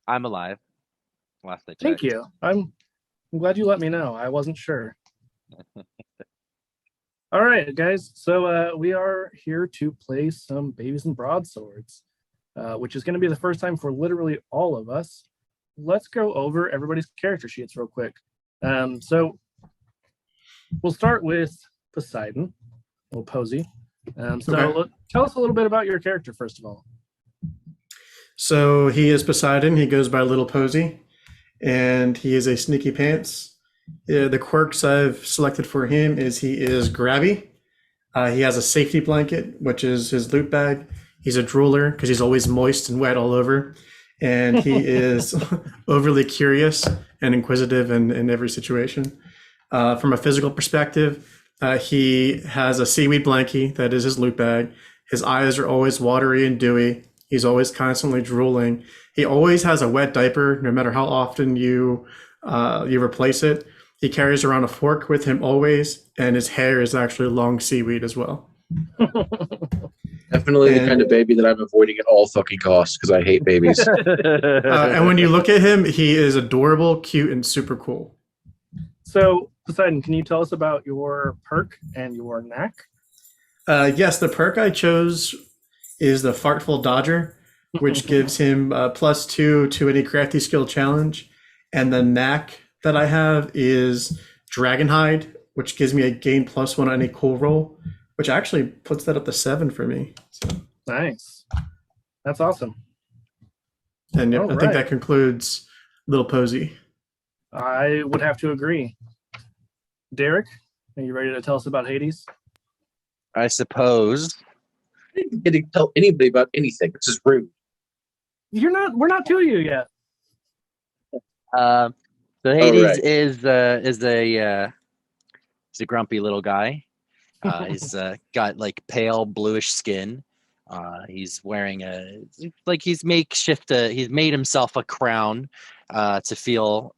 I'm alive. Last I Thank checked. you. I'm glad you let me know. I wasn't sure. All right, guys. So we are here to play some Babies and Broadswords, which is going to be the first time for literally all of us. Let's go over everybody's character sheets real quick. So we'll start with Poseidon, little Posey. Okay. Tell us a little bit about your character, first of all. So he is Poseidon. He goes by Little Posy, and he is a sneaky pants. The quirks I've selected for him is he is grabby. He has a safety blanket, which is his loot bag. He's a drooler because he's always moist and wet all over. And he is overly curious and inquisitive in every situation. From a physical perspective, he has a seaweed blankie that is his loot bag. His eyes are always watery and dewy. He's always constantly drooling. He always has a wet diaper, no matter how often you replace it. He carries around a fork with him always, and his hair is actually long seaweed as well. Definitely the kind of baby that I'm avoiding at all fucking costs because I hate babies. And when you look at him, he is adorable, cute, and super cool. So, Poseidon, can you tell us about your perk and your knack? Yes, the perk I chose is the Fartful Dodger, which gives him +2 to any crafty skill challenge. And the knack that I have is Dragonhide, which gives me a gain +1 on any cool roll, which actually puts that up to 7 for me. So. Nice. That's awesome. And yeah, I think that concludes Little Posy. I would have to agree. Derek, are you ready to tell us about Hades? I suppose. I didn't get to tell anybody about anything. It's just rude. We're not to you yet. So Hades right. is a grumpy little guy. He's got like pale bluish skin. He's wearing he's made himself a crown to feel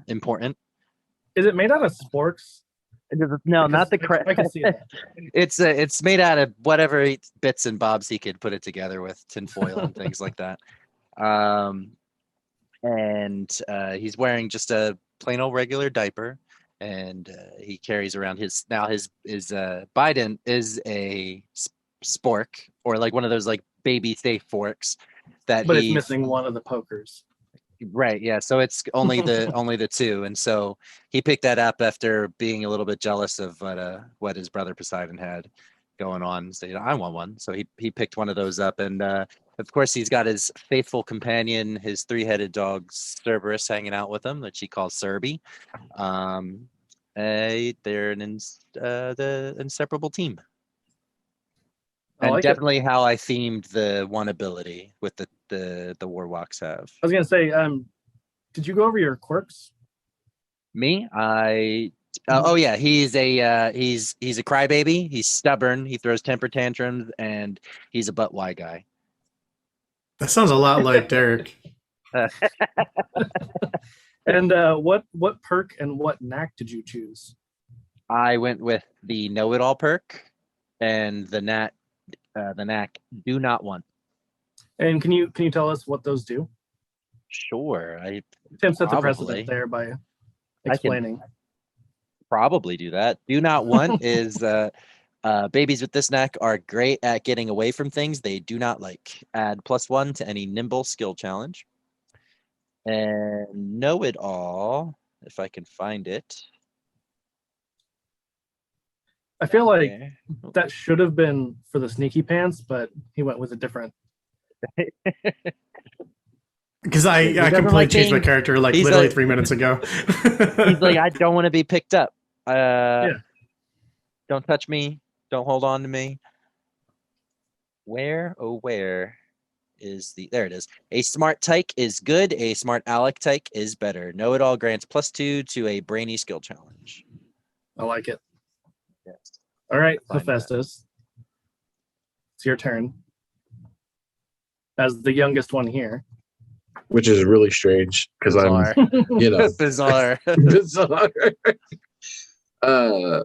important. Is it made out of sporks? No, not the crown. I can see that. It's made out of whatever bits and bobs he could put it together with, tinfoil and things like that. And he's wearing just a plain old regular diaper, and he carries around his Biden is a spork, or like one of those like baby safe forks but it's missing one of the pokers. Right, yeah. So it's only the two, and so he picked that up after being a little bit jealous of what his brother Poseidon had going on. So I want one. So he picked one of those up, and of course he's got his faithful companion, his 3-headed dog Cerberus, hanging out with him, that she calls Serby. They're the inseparable team. And like definitely how I themed the one ability with the Warwalks have. I was gonna say, did you go over your quirks? Me? Oh yeah, he's a crybaby. He's stubborn. He throws temper tantrums, and he's a butt Y guy. That sounds a lot like Derek. And what perk and what knack did you choose? I went with the know-it-all perk and the knack do not want. And can you tell us what those do? Sure. Tim set the precedent there by explaining. I can probably do that. Do not want is babies with this knack are great at getting away from things they do not like. Add +1 to any nimble skill challenge. And know it all, if I can find it. I feel like that should have been for the sneaky pants, but he went with a different. Because I completely changed my character literally 3 minutes ago. He's like, I don't want to be picked up. Don't touch me. Don't hold on to me. Where is there it is. A smart tyke is good. A smart Alec tyke is better. Know it all grants +2 to a brainy skill challenge. I like it. Yes. All right, Hephaestus. It's your turn. As the youngest one here. Which is really strange because I'm, bizarre. Bizarre.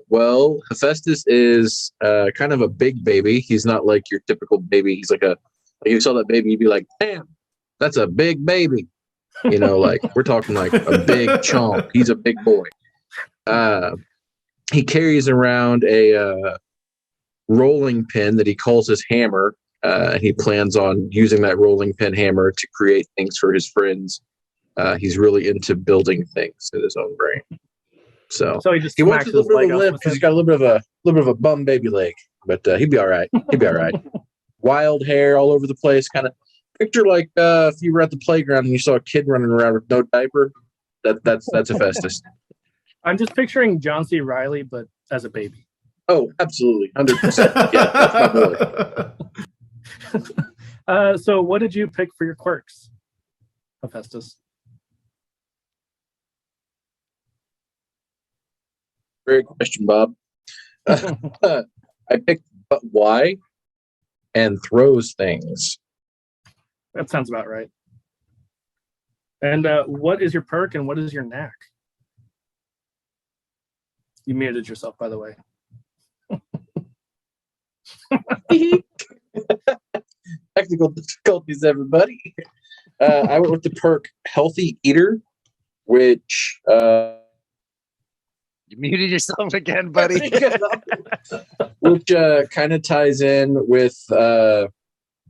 Well, Hephaestus is kind of a big baby. He's not like your typical baby. He's like you saw that baby, you'd be like, damn, that's a big baby. You know, like we're talking like a big chunk. He's a big boy. He carries around a rolling pin that he calls his hammer. He plans on using that rolling pin hammer to create things for his friends. He's really into building things in his own brain. So So he just he wants a smacks little his bit leg of a off limp with because it. he's got a little bit of a bum baby leg, but he'd be all right. He'd be all right. Wild hair all over the place, kind of picture like if you were at the playground and you saw a kid running around with no diaper. That's Hephaestus. I'm just picturing John C. Riley, but as a baby. Oh, absolutely, 100%. Yeah, that's my boy. So what did you pick for your quirks, Hephaestus? Great question, Bob. I picked but why and throws things. That sounds about right. And what is your perk and what is your knack? You muted yourself, by the way. Technical difficulties, everybody. I went with the perk Healthy Eater, which You muted yourself again, buddy. which kind of ties in with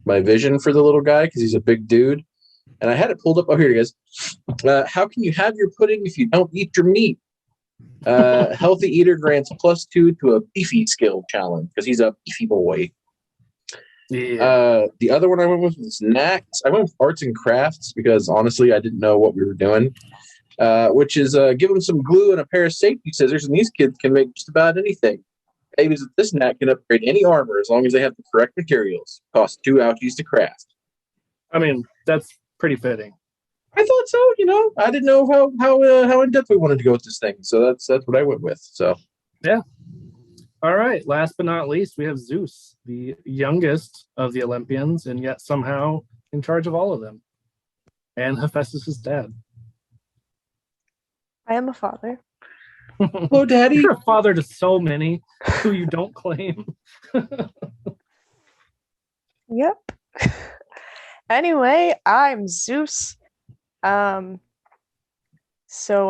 my vision for the little guy because he's a big dude. And I had it pulled up. Oh, here it is. How can you have your pudding if you don't eat your meat? Healthy Eater grants +2 to a beefy skill challenge because he's a beefy boy. Yeah. The other one I went with was Knacks. I went with Arts and Crafts because honestly, I didn't know what we were doing. Which is give them some glue and a pair of safety scissors, and these kids can make just about anything. Babies with this knack can upgrade any armor as long as they have the correct materials. Cost 2 ouchies to craft. I mean, that's pretty fitting. I thought so. You know, I didn't know how in depth we wanted to go with this thing, so that's what I went with. So All right. Last but not least, we have Zeus, the youngest of the Olympians, and yet somehow in charge of all of them. And Hephaestus' dad. I am a father. hello, Daddy. You're a father to so many who you don't claim. Yep. Anyway, I'm Zeus. So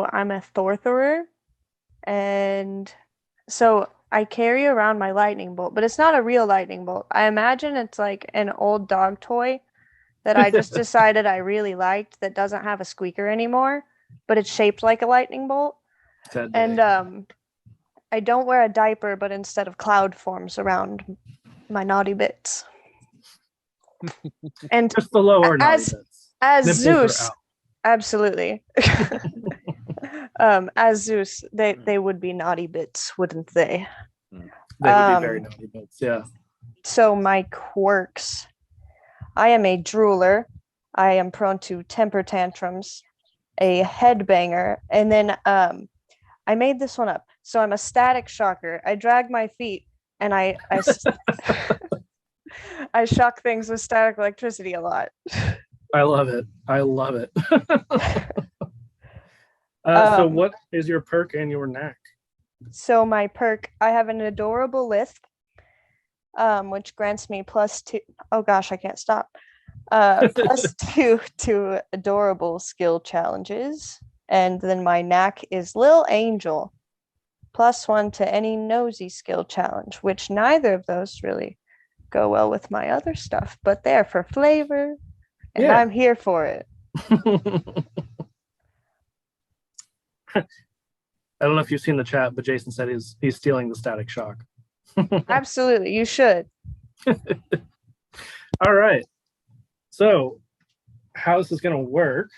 I'm a sorcerer, and so I carry around my lightning bolt, but it's not a real lightning bolt. I imagine it's like an old dog toy that I just decided I really liked that doesn't have a squeaker anymore, but it's shaped like a lightning bolt. And I don't wear a diaper, but instead of cloud forms around my naughty bits. And just the lower as Nipples Zeus, absolutely. As Zeus, they would be naughty bits, wouldn't they? They would be very naughty bits, yeah. So my quirks. I am a drooler. I am prone to temper tantrums, a headbanger, and then I made this one up. So I'm a static shocker. I drag my feet and I I shock things with static electricity a lot. I love it. So what is your perk and your knack? So my perk, I have an adorable lisp, which grants me +2. Oh gosh, I can't stop. +2 to adorable skill challenges. And then my knack is Lil Angel, +1 to any nosy skill challenge, which neither of those really go well with my other stuff, but they're for flavor, and Yeah. I'm here for it. I don't know if you've seen the chat, but Jason said he's stealing the static shock. Absolutely, you should. All right. So how this is going to work,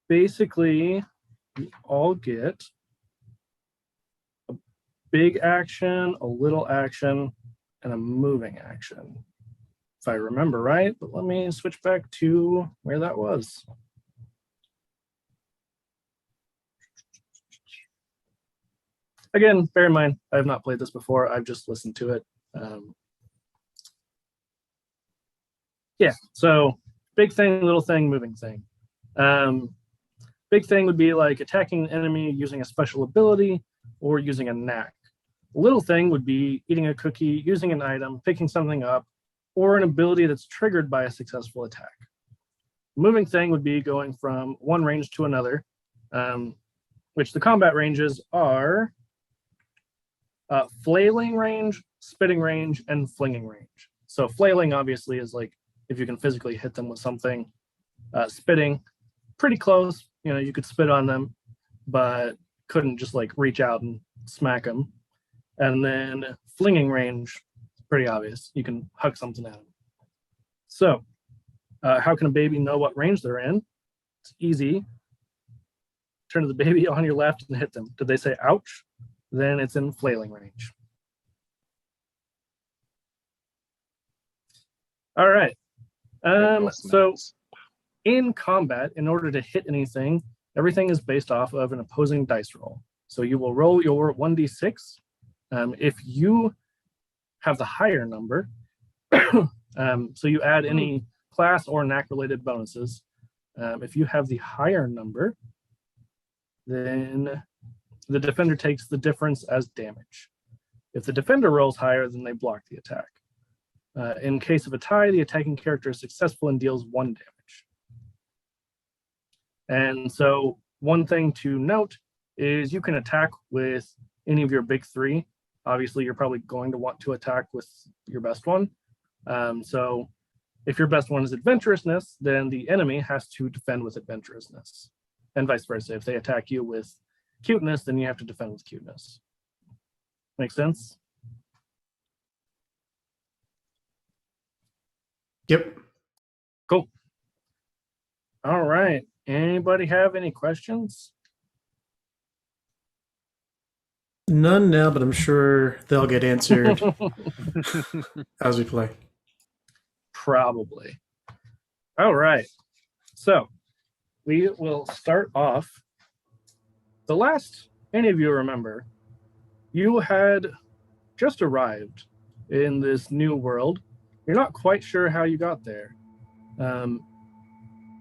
basically, we all get a big action, a little action, and a moving action. If I remember right, but let me switch back to where that was. Again, bear in mind, I have not played this before. I've just listened to it. Yeah, so big thing, little thing, moving thing. Big thing would be like attacking an enemy using a special ability or using a knack. Little thing would be eating a cookie, using an item, picking something up, or an ability that's triggered by a successful attack. moving thing would be going from one range to another, which the combat ranges are flailing range, spitting range, and flinging range. So flailing obviously is like if you can physically hit them with something. Spitting, pretty close. You know, you could spit on them, but couldn't just like reach out and smack them. And then flinging range, pretty obvious. You can hug something at them. So how can a baby know what range they're in? It's easy. Turn to the baby on your left and hit them. Did they say ouch? Then it's in flailing range. All right. So in combat, in order to hit anything, everything is based off of an opposing dice roll. So you will roll your 1d6. If you have the higher number, so you add any class or knack related bonuses. If you have the higher number, then the defender takes the difference as damage. If the defender rolls higher, then they block the attack. In case of a tie, the attacking character is successful and deals 1 damage. And so one thing to note is you can attack with any of your big 3. Obviously, you're probably going to want to attack with your best one. So if your best one is adventurousness, then the enemy has to defend with adventurousness. And vice versa. If they attack you with cuteness, then you have to defend with cuteness. Make sense? Yep. Cool. All right. Anybody have any questions? None now, but I'm sure they'll get answered as we play. Probably. All right. So we will start off. The last any of you remember, you had just arrived in this new world. You're not quite sure how you got there.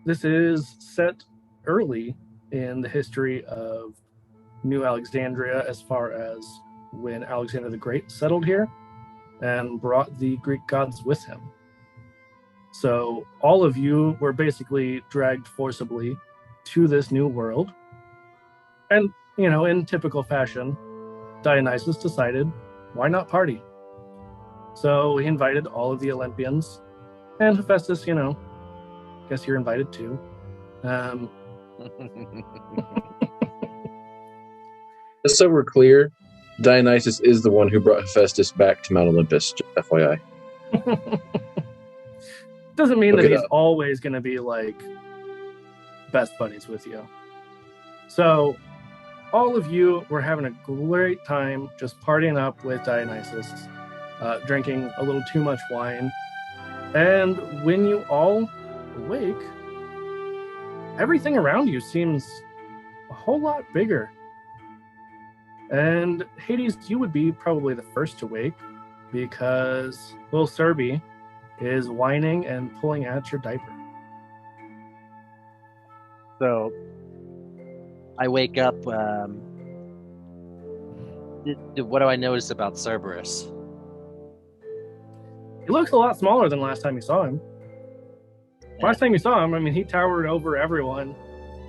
This is set early in the history of New Alexandria, as far as when Alexander the Great settled here and brought the Greek gods with him. So all of you were basically dragged forcibly to this new world. And, you know, in typical fashion, Dionysus decided, why not party? So he invited all of the Olympians, and Hephaestus, you know, guess you're invited too. Just so we're clear, Dionysus is the one who brought Hephaestus back to Mount Olympus, just FYI. Doesn't mean Look that it he's up. always going to be like best buddies with you. So all of you were having a great time just partying up with Dionysus, drinking a little too much wine. And when you all awake, everything around you seems a whole lot bigger. And Hades, you would be probably the first to wake because little Serby is whining and pulling at your diaper. So I wake up. What do I notice about Cerberus? He looks a lot smaller than last time you saw him. Last time you saw him, I mean, he towered over everyone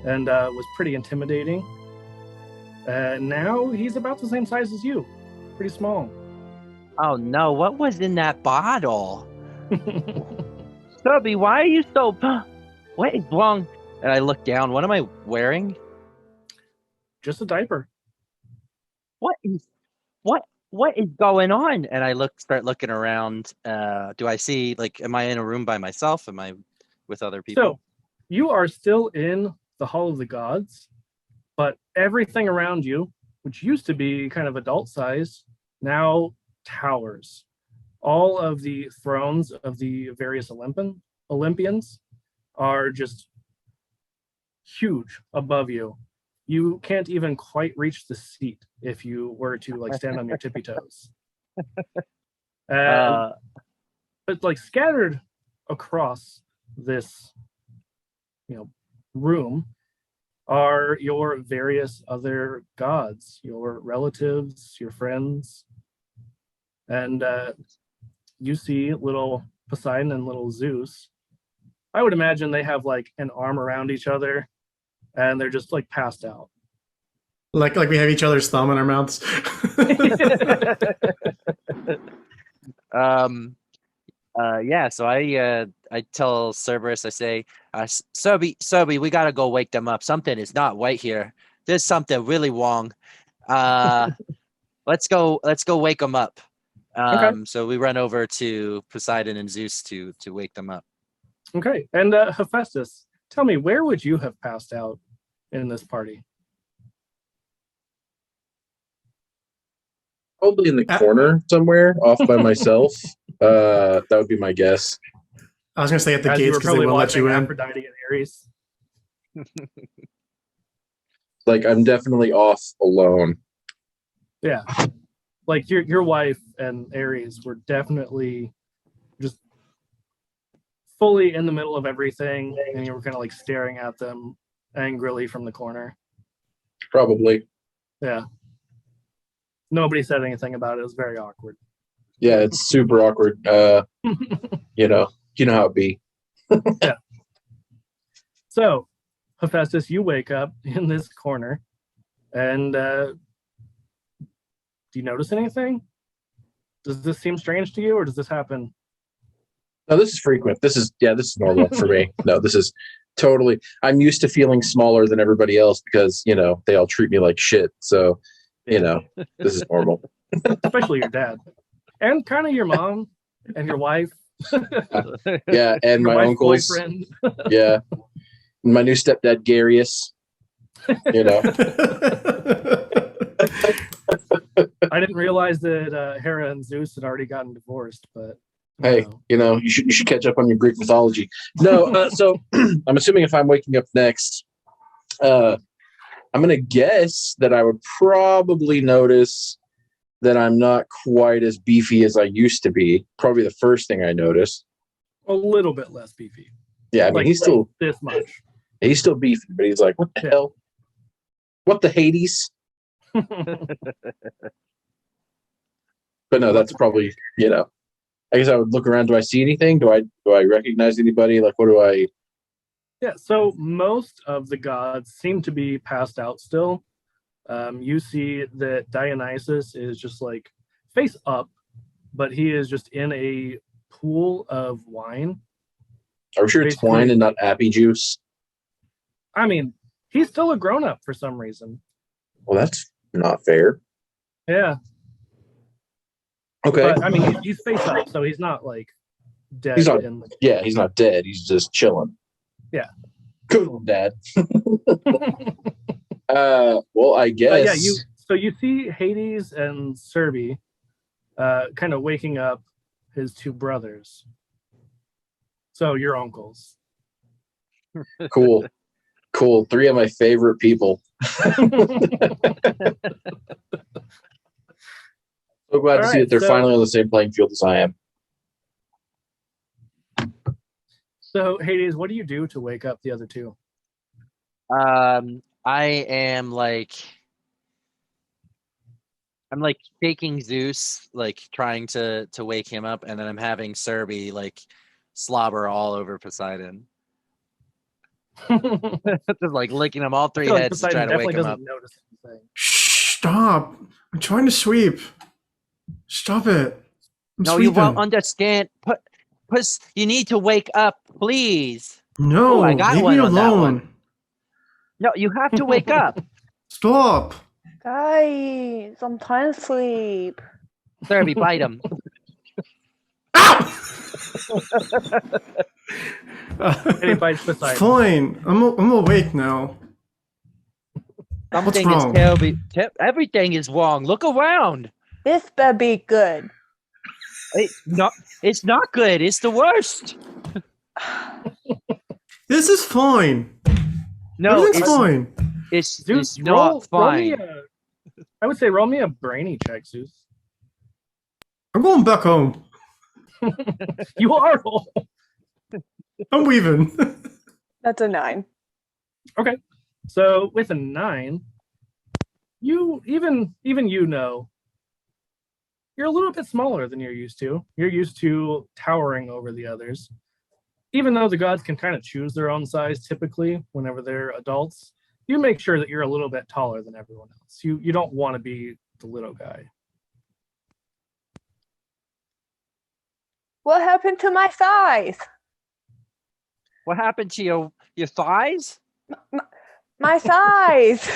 and was pretty intimidating. Now he's about the same size as you. Pretty small. Oh no, what was in that bottle? Stubby, why are you so... What is wrong? And I look down. What am I wearing? Just a diaper. What is going on? And I start looking around. Do I see, like, am I in a room by myself? Am I with other people? So you are still in the Hall of the Gods, but everything around you, which used to be kind of adult size, now towers. All of the thrones of the various Olympians are just huge above you. You can't even quite reach the seat if you were to like stand on your tippy toes. But like scattered across this, you know, room are your various other gods, your relatives, your friends, and you see little Poseidon and little Zeus I would imagine they have like an arm around each other, and they're just like passed out. Like we have each other's thumb in our mouths. Yeah, so I tell Cerberus, I say, Serby, we gotta go wake them up. Something is not right here. There's something really wrong. Let's go wake them up. So we run over to Poseidon and Zeus to wake them up. Okay, and Hephaestus, tell me, where would you have passed out in this party? Probably in the corner somewhere, off by myself. That would be my guess. I was gonna say at the As you gates were because they probably won't let you watching in. Aphrodite and Ares. Like I'm definitely off alone. Yeah, like your wife and Ares were definitely just fully in the middle of everything, and you were kind of like staring at them angrily from the corner. Probably. Yeah. Nobody said anything about it. It was very awkward. Yeah, it's super awkward. You know how it be. Yeah. So, Hephaestus, you wake up in this corner, and do you notice anything? Does this seem strange to you, or does this happen? No, this is frequent. This is normal for me. No, this is totally. I'm used to feeling smaller than everybody else because they all treat me like shit. So, this is normal. Especially your dad, and kind of your mom and your wife. Yeah, and your my wife's uncles. boyfriend. Yeah, my new stepdad Garius. I didn't realize that Hera and Zeus had already gotten divorced, but Hey, you should catch up on your Greek mythology. No, so I'm assuming if I'm waking up next, I'm gonna guess that I would probably notice that I'm not quite as beefy as I used to be. Probably the first thing I notice. a little bit less beefy. Yeah, I mean he's still this much. He's still beefy, but he's like, what the hell? What the Hades? But no, that's probably I guess I would look around. Do I see anything? Do I recognize anybody? Like, what do I? Yeah, so most of the gods seem to be passed out still. You see that Dionysus is just like face up, but he is just in a pool of wine. Are we sure it's wine and not appy juice? I mean, he's still a grown-up for some reason. Well, that's not fair. Yeah. Okay. But, I mean, he's face up, so he's not like dead. He's not. Yeah, he's not dead. He's just chilling. Yeah. Cool, Dad. Well, I guess. So you see Hades and Serby kind of waking up his two brothers. So your uncles. Cool. Three of my favorite people. So glad to see that they're finally on the same playing field as I am. So Hades, what do you do to wake up the other two? I'm like shaking Zeus, like trying to wake him up, and then I'm having Serby like slobber all over Poseidon. Just like licking him all three heads to try to wake him up. Notice anything. Stop! I'm trying to sweep. Stop it. No, you won't understand. You need to wake up, please. No, I got leave one me on that alone. one. No, you have to wake up. Stop. Guys, I'm trying to sleep. Serby, bite him. Any bites Poseidon. Fine. I'm awake now. Something wrong? is terribly. Everything is wrong. Look around. This better be good. It's not good. It's the worst. This is fine. No, Everything's fine. It's not fine. I would say roll me a brainy check, Zeus. I'm going back home. You are. I'm leaving. That's a 9. Okay. So with a 9, you even you're a little bit smaller than you're used to. You're used to towering over the others. even though the gods can kind of choose their own size typically whenever they're adults, you make sure that you're a little bit taller than everyone else. You don't want to be the little guy. What happened to my thighs? What happened to your thighs? My thighs.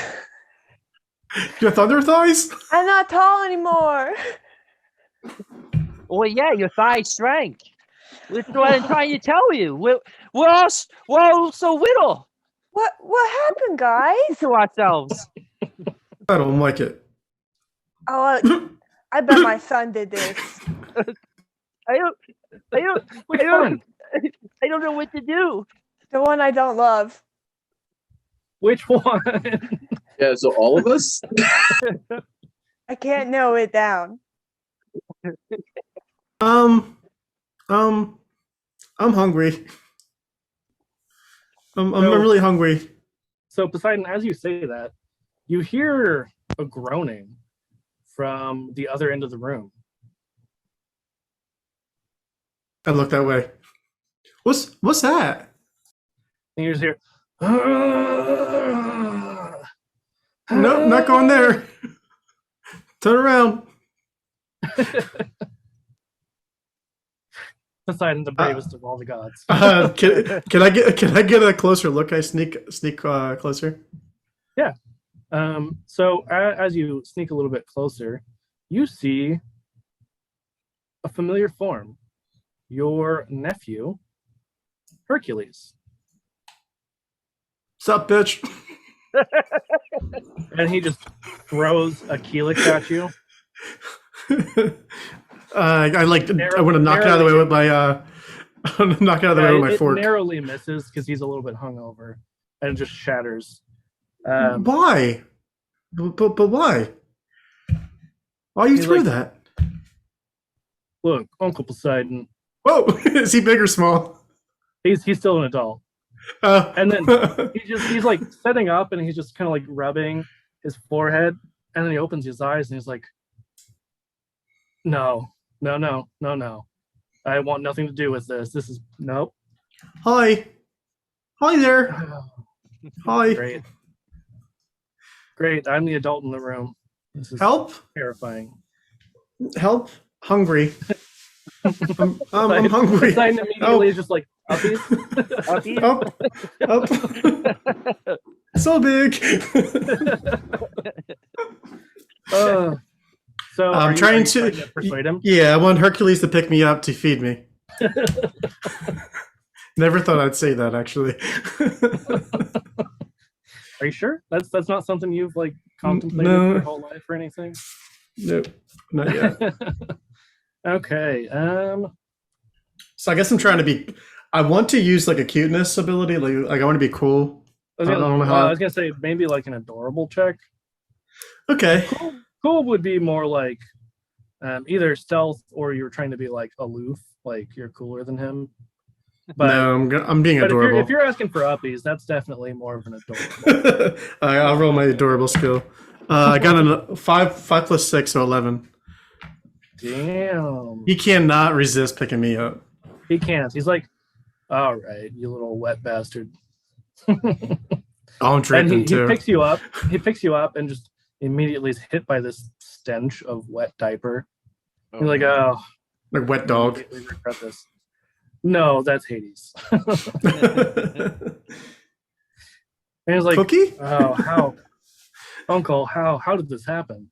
Your thunder thighs? I'm not tall anymore. Well, yeah, your thighs shrank. That's what I'm trying to tell you. We're all so little What happened, guys? to ourselves. I don't like it. Oh, I bet my son did this. I don't Which one? I don't know what to do. The one I don't love. Which one? Yeah, so all of us? I can't narrow it down. I'm hungry. I'm So- really hungry. So Poseidon, as you say that, you hear a groaning from the other end of the room. I look that way. What's that? And you just hear, Nope, not going there. Turn around. Poseidon, the bravest of all the gods. Can I get a closer look? I sneak closer. So as you sneak a little bit closer, you see a familiar form. Your nephew, Hercules. Sup, bitch? And he just throws a Helix at you. I want to knock it out of the way with my knock it out of the way with my it fork. narrowly misses because he's a little bit hungover, and it just shatters. Why? But why? Why you He's threw like- that? Look, Uncle Poseidon, Whoa! Is he big or small? he's still an adult. And then he's like setting up, and he's just kind of like rubbing his forehead, and then he opens his eyes, and he's like, no. I want nothing to do with this. This is nope. Hi there. Hi. Great. I'm the adult in the room. This is Help! terrifying. Help! Hungry. I'm hungry. Poseidon immediately is just like uppies. Up. So big. So I'm are you trying trying to persuade him. Yeah, I want Hercules to pick me up to feed me. Never thought I'd say that actually. Are you sure? That's not something you've like contemplated No. your whole life or anything? Nope, not yet. Okay. So I guess I'm trying to be. I want to use like a cuteness ability. Like I want to be cool. I was gonna say maybe like an adorable check. Okay. Cool would be more like either stealth or you're trying to be like aloof, like you're cooler than him. But, No, I'm being but adorable. if you're asking for uppies, that's definitely more of an adorable. I'll roll my adorable skill. I got a 5 plus 6, so 11. Damn. He cannot resist picking me up. He can't. He's like, all right, you little wet bastard. I'm And dripping he too. picks you up. He picks you up and just immediately is hit by this stench of wet diaper. You're like, oh, Like wet dog. immediately regret this. No, that's Hades. And he's like, Cookie? oh, how, Uncle, how did this happen?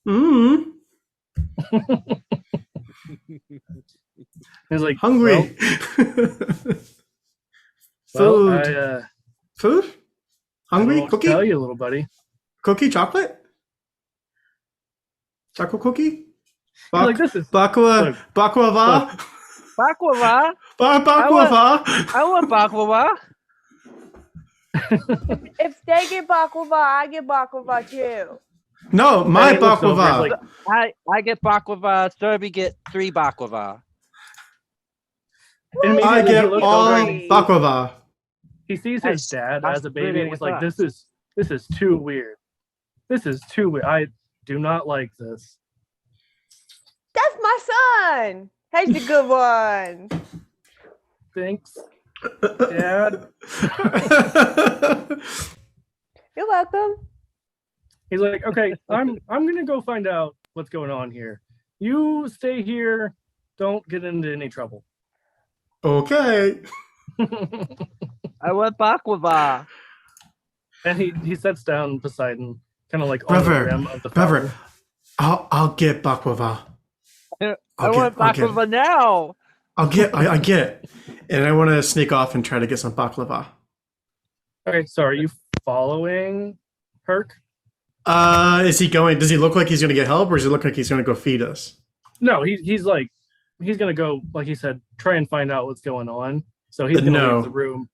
Mm. He's like, Hungry. Well, Food. Food? I don't know Hungry? what to Cookie? tell you, little buddy. Cookie? Chocolate? Chocolate cookie? He's like, this is Baklava? Baklava? Baklava. Baklava? I want baklava. If they get baklava, I get baklava too. No, my And he looks over, baklava. he's like, I get baklava. Derby get 3 baklava. and I immediately he get looks all over and baklava. he sees his That's- dad that's as a baby, really and he's what's like, up. this is too weird. This is too weird. I do not like this. That's my son. He's the good one. Thanks, Dad. You're welcome. He's like, okay, I'm gonna go find out what's going on here. You stay here. Don't get into any trouble. Okay. I want baklava. And he sets down Poseidon, kind of like on Brother, the rim of the brother, fountain. I'll get baklava. I want baklava now. I get it. And I want to sneak off and try to get some baklava. Okay, so are you following Herc? Is he going? Does he look like he's going to get help, or does he look like he's going to go feed us? No, he's gonna go, like he said, try and find out what's going on. So he's gonna No. leave the room.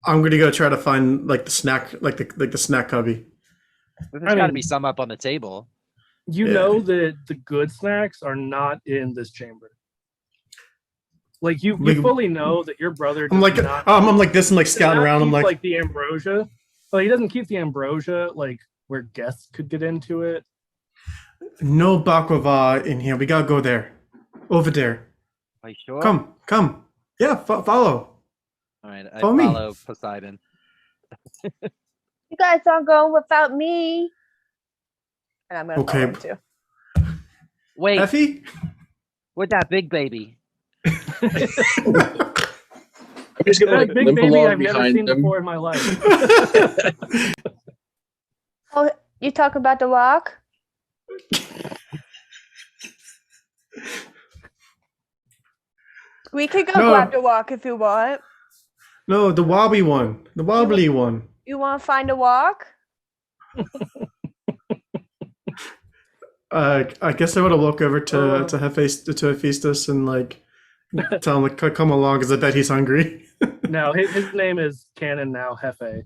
I'm going to go try to find like the snack, like the snack cubby. There's I got to mean- be some up on the table. You Yeah. know that the good snacks are not in this chamber. Like you fully know that your brother. I'm like, does not, I'm like this. I'm like does scouting not around. I'm keep, like, the ambrosia. Well, he doesn't keep the ambrosia like where guests could get into it. no baklava in here. We gotta go there, over there. Are you sure? Come. Yeah, follow. All right, I Follow me. follow Poseidon. You guys aren't going without me. And I'm gonna Okay. follow him too. Wait, Effie. with that big baby. I'm just gonna That like big limp baby along I've never behind seen them. before in my life. Oh, you talk about the rock? We could go No. grab the walk if you want. No, the wobbly one, the wobbly one. You want to find a walk? I guess I would have walked over to Hephaestus and like tell him like come along because I bet he's hungry. No, his name is Canon now, Hefe.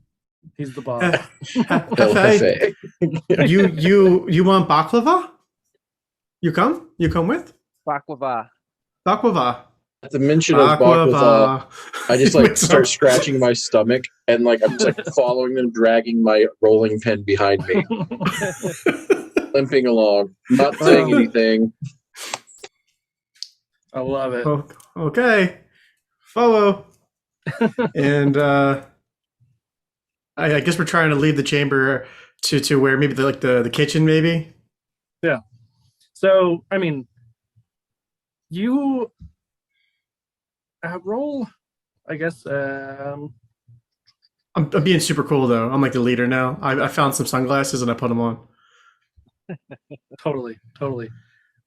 He's the boss. El Hefe, Jefe. you want baklava? You come with Baklava. baklava. At the mention of baklava, I just like start scratching my stomach and like I'm just like following them, dragging my rolling pin behind me, limping along, not saying anything. I love it. Oh, okay, follow. And I guess we're trying to leave the chamber to where maybe the kitchen maybe. So, I mean, you roll, I guess. I'm being super cool though. I'm like the leader now. I found some sunglasses and I put them on. Totally.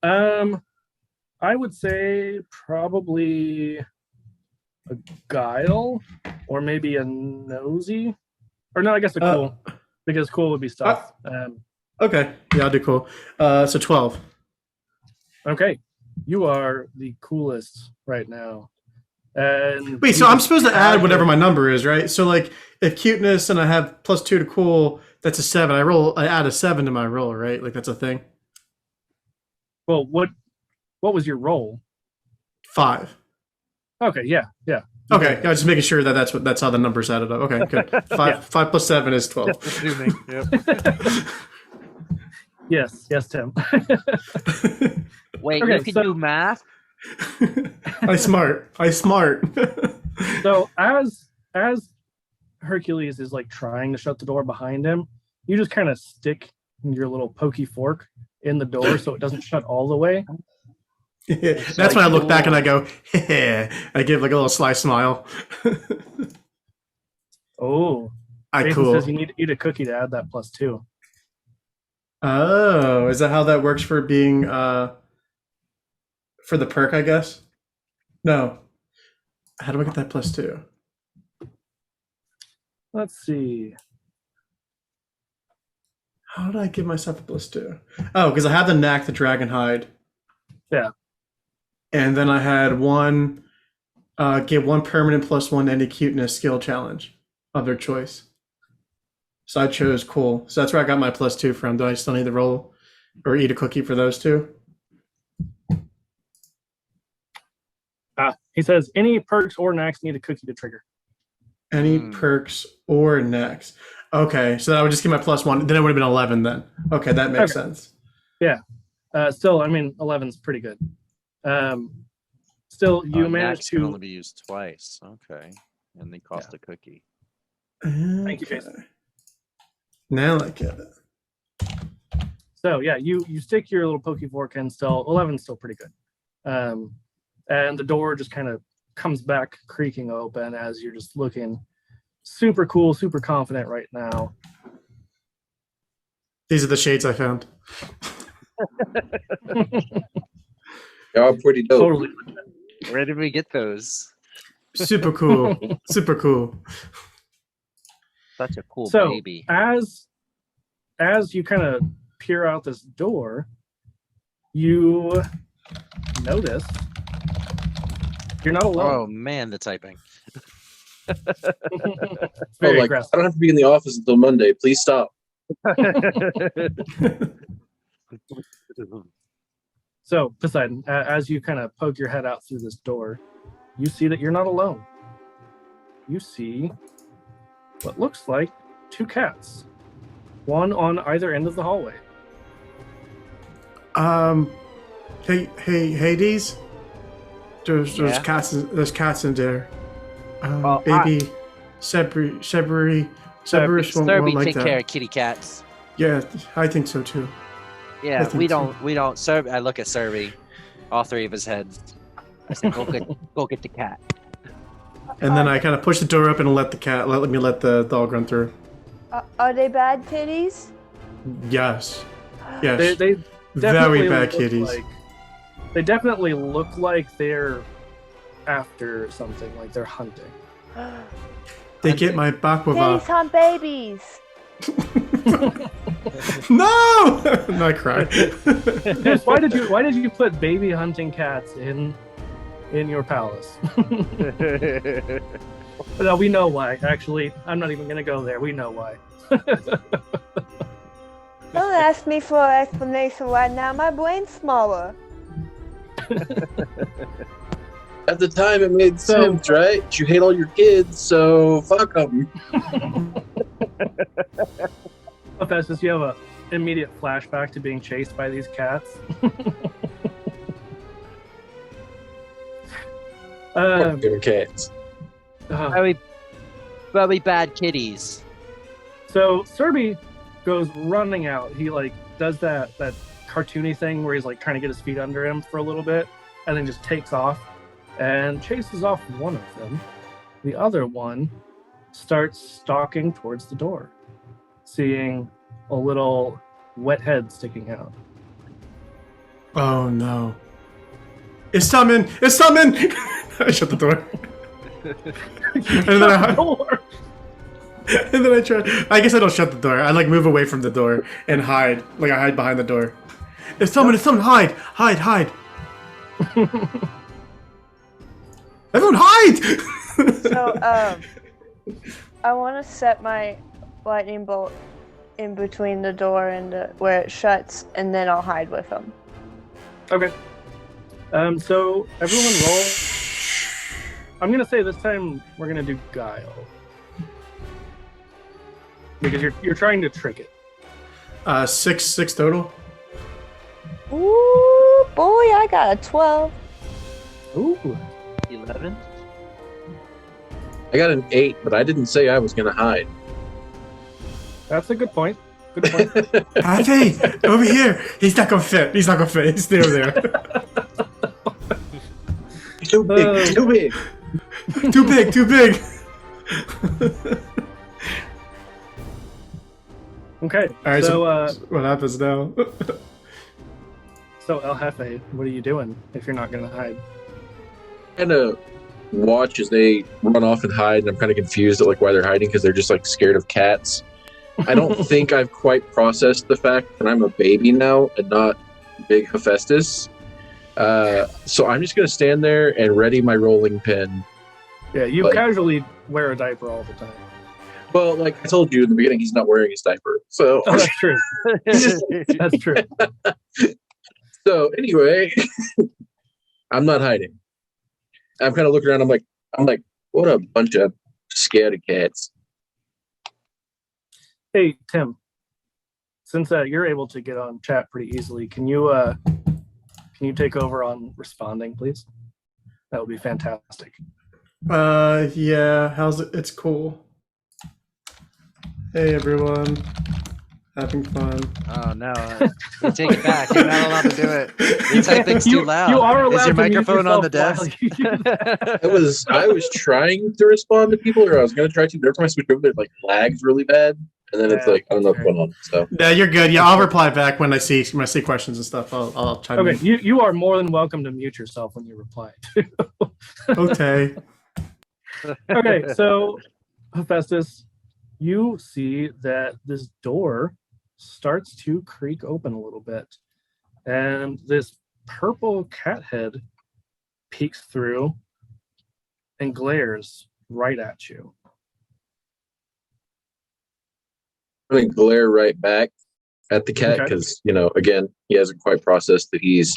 I would say probably a guile or maybe a nosy. Or no, I guess a cool. Because cool would be stuff. Okay, yeah, I'll do cool. So 12. Okay. You are the coolest right now. And Wait, so you I'm just supposed to add have whatever it- my number is, right? So like if cuteness and I have +2 to cool, that's a 7. I add a 7 to my roll, right? Like that's a thing. Well, what was your roll? 5. Okay, yeah. Okay, I was just making sure that's how the numbers added up. Okay, good. 5 plus 7 is 12. Assuming. Yep. Yes, Tim. Wait, Okay, you can so- do math? I smart. So as Hercules is like trying to shut the door behind him, you just kind of stick your little pokey fork in the door so it doesn't shut all the way. That's when I look back and I go, I give like a little sly smile. Oh, I Jason cool. says you need to eat a cookie to add that +2. Oh, is that how that works for being for the perk, I guess? No. How do I get that +2? Let's see. How did I give myself a +2? Oh, because I have the knack, the dragon hide. Yeah. And then I had one get 1 permanent +1 any cuteness skill challenge of their choice. So I chose cool. So that's where I got my +2 from. Do I still need to roll or eat a cookie for those two? He says any perks or knacks need a cookie to trigger. Any Hmm. perks or necks. Okay, so that would just give my +1. Then it would have been 11 then. Okay, that makes Okay. sense. Still, I mean, 11's pretty good. Still, you Max managed can to. only be used twice. Okay, and they cost a cookie. Thank you, Jason. Now I get it. So yeah, you stick your little pokey fork in. Still, 11's still pretty good. And the door just kind of comes back creaking open as you're just looking super cool, super confident right now. These are the shades I found. Y'all pretty dope. Totally. Where did we get those? Super cool. Super cool. Such a cool So baby. as you kind of peer out this door, you notice you're not Oh alone. man, the typing. It's Oh, very like, aggressive. I don't have to be in the office until Monday. Please stop. So Poseidon, as you kind of poke your head out through this door, you see that you're not alone. You see what looks like two cats, one on either end of the hallway. Hey, Hades. There's Yeah? cats. There's cats in there. Well, Baby, Cerberus won't Serby like take that. care of kitty cats. Yeah, I think so too. I Yeah, think we so. don't. Serby, I look at Serby, all three of his heads. I said, go get the cat. And then I kind of push the door up and let the dog run through. Are they bad kitties? Yes, yes, They very definitely bad look kitties. like- they definitely look like they're after something, like they're hunting. They get my baklava. Kitties hunt babies. No, and I cried. Yes, why did you put baby hunting cats in your palace? No, we know why. Actually, I'm not even gonna go there. We know why. Don't ask me for an explanation right now. My brain's smaller. At the time, it made So- sense, right? You hate all your kids, so fuck them. Hephaestus, you have a immediate flashback to being chased by these cats. Fucking cats. Very, very bad kitties. So Serby goes running out. He like does that cartoony thing where he's like trying to get his feet under him for a little bit, and then just takes off and chases off one of them. The other one starts stalking towards the door, seeing a little wet head sticking out. Oh no! It's coming! It's coming! I shut the door. And then I try. I guess I don't shut the door. I like move away from the door and hide. Like I hide behind the door. It's someone. It's someone. Hide! Hide! Hide! Everyone hide! So, I want to set my lightning bolt in between the door and where it shuts, and then I'll hide with them. Okay. So everyone roll. I'm gonna say this time we're gonna do guile because you're trying to trick it. Six total. Ooh, boy, I got a 12. Ooh. 11. I got an 8, but I didn't say I was gonna hide. That's a good point. Good point. Happy over here. He's not gonna fit. He's not gonna fit. He's still there. Too big. Too big. Too big. Too big. Okay. All right. So, What happens now? so El Jefe, what are you doing if you're not gonna hide? Kind of watch as they run off and hide, and I'm kind of confused at like why they're hiding because they're just like scared of cats. I don't think I've quite processed the fact that I'm a baby now and not big Hephaestus. So I'm just gonna stand there and ready my rolling pin. Yeah, you Like- casually wear a diaper all the time. Well, like I told you in the beginning, he's not wearing his diaper. So, Oh, that's true. That's true. so anyway, I'm not hiding. I'm kind of looking around. I'm like, what a bunch of scaredy cats. Hey Tim, since you're able to get on chat pretty easily, can you take over on responding, please? That would be fantastic. Yeah. How's it? It's cool. Hey everyone, having fun. Oh no! You take it back. You're not allowed to do it. You type things too loud. You are allowed Is your to mute microphone on the yourself while desk? you do that. I was trying to respond to people, or I was going to try to. But every time I switch over, it like lags really bad, and then it's Yeah, like I don't know what's fair. going on. So Yeah, you're good. Yeah, I'll reply back when I see questions and stuff. I'll chime Okay, in. you are more than welcome to mute yourself when you reply. Okay. Okay, so Hephaestus, you see that this door starts to creak open a little bit, and this purple cat head peeks through and glares right at you. I'm going to glare right back at the cat Okay. because again, he hasn't quite processed that he's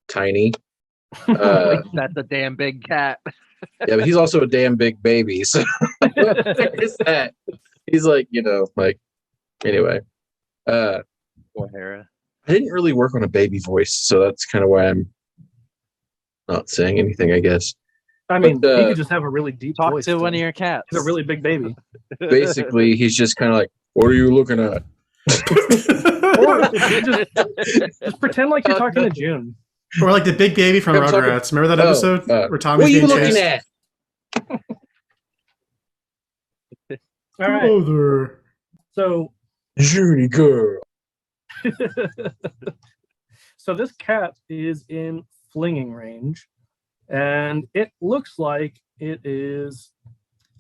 tiny. That's a damn big cat. Yeah, but he's also a damn big baby. So there's that. He's like, anyway. O'Hara. I didn't really work on a baby voice, so that's kind of why I'm not saying anything, I guess. I mean, But, he could just have a really deep Talk voice. to one of your cats. He's a really big baby. Basically, he's just kind of like, what are you looking at? Or just pretend like you're talking to June. Or like the big baby from I'm talking- Rugrats. Remember that episode where what Tommy's are you being looking chased? at? All right, Mother. so Judy girl. so this cat is in flinging range, and it looks like it is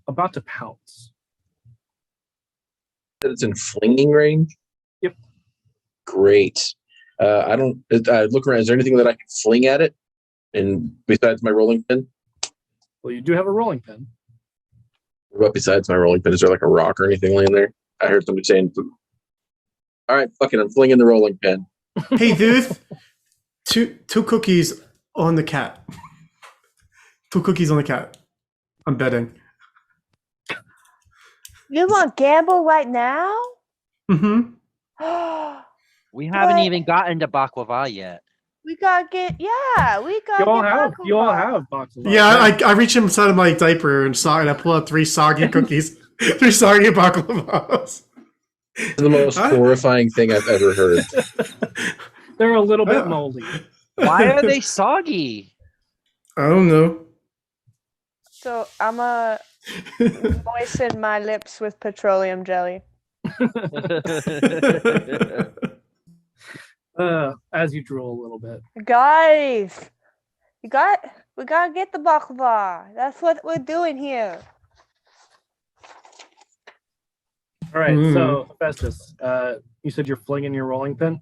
about to pounce. It's in flinging range? Yep. Great. I look around. Is there anything that I can fling at it? And besides my rolling pin? Well, you do have a rolling pin. What about besides my rolling pin? Is there like a rock or anything laying there? I heard somebody saying, all right, fucking, I'm flinging the rolling pin. Hey, dude. Two cookies on the cat. 2 cookies on the cat. I'm betting. You want gamble right now? Mm-hmm. We haven't What? even gotten to baklava yet. We gotta get we gotta You all get have baklava. Yeah, I reach inside of my diaper and I pull out 3 soggy cookies. 3 soggy baklavas. It's the most horrifying thing I've ever heard. They're a little bit moldy. Why are they soggy? I don't know. So I'm gonna moisten my lips with petroleum jelly. As you drool a little bit. Guys, we gotta get the baklava. That's what we're doing here. All right, so Hephaestus, you said you're flinging your rolling pin?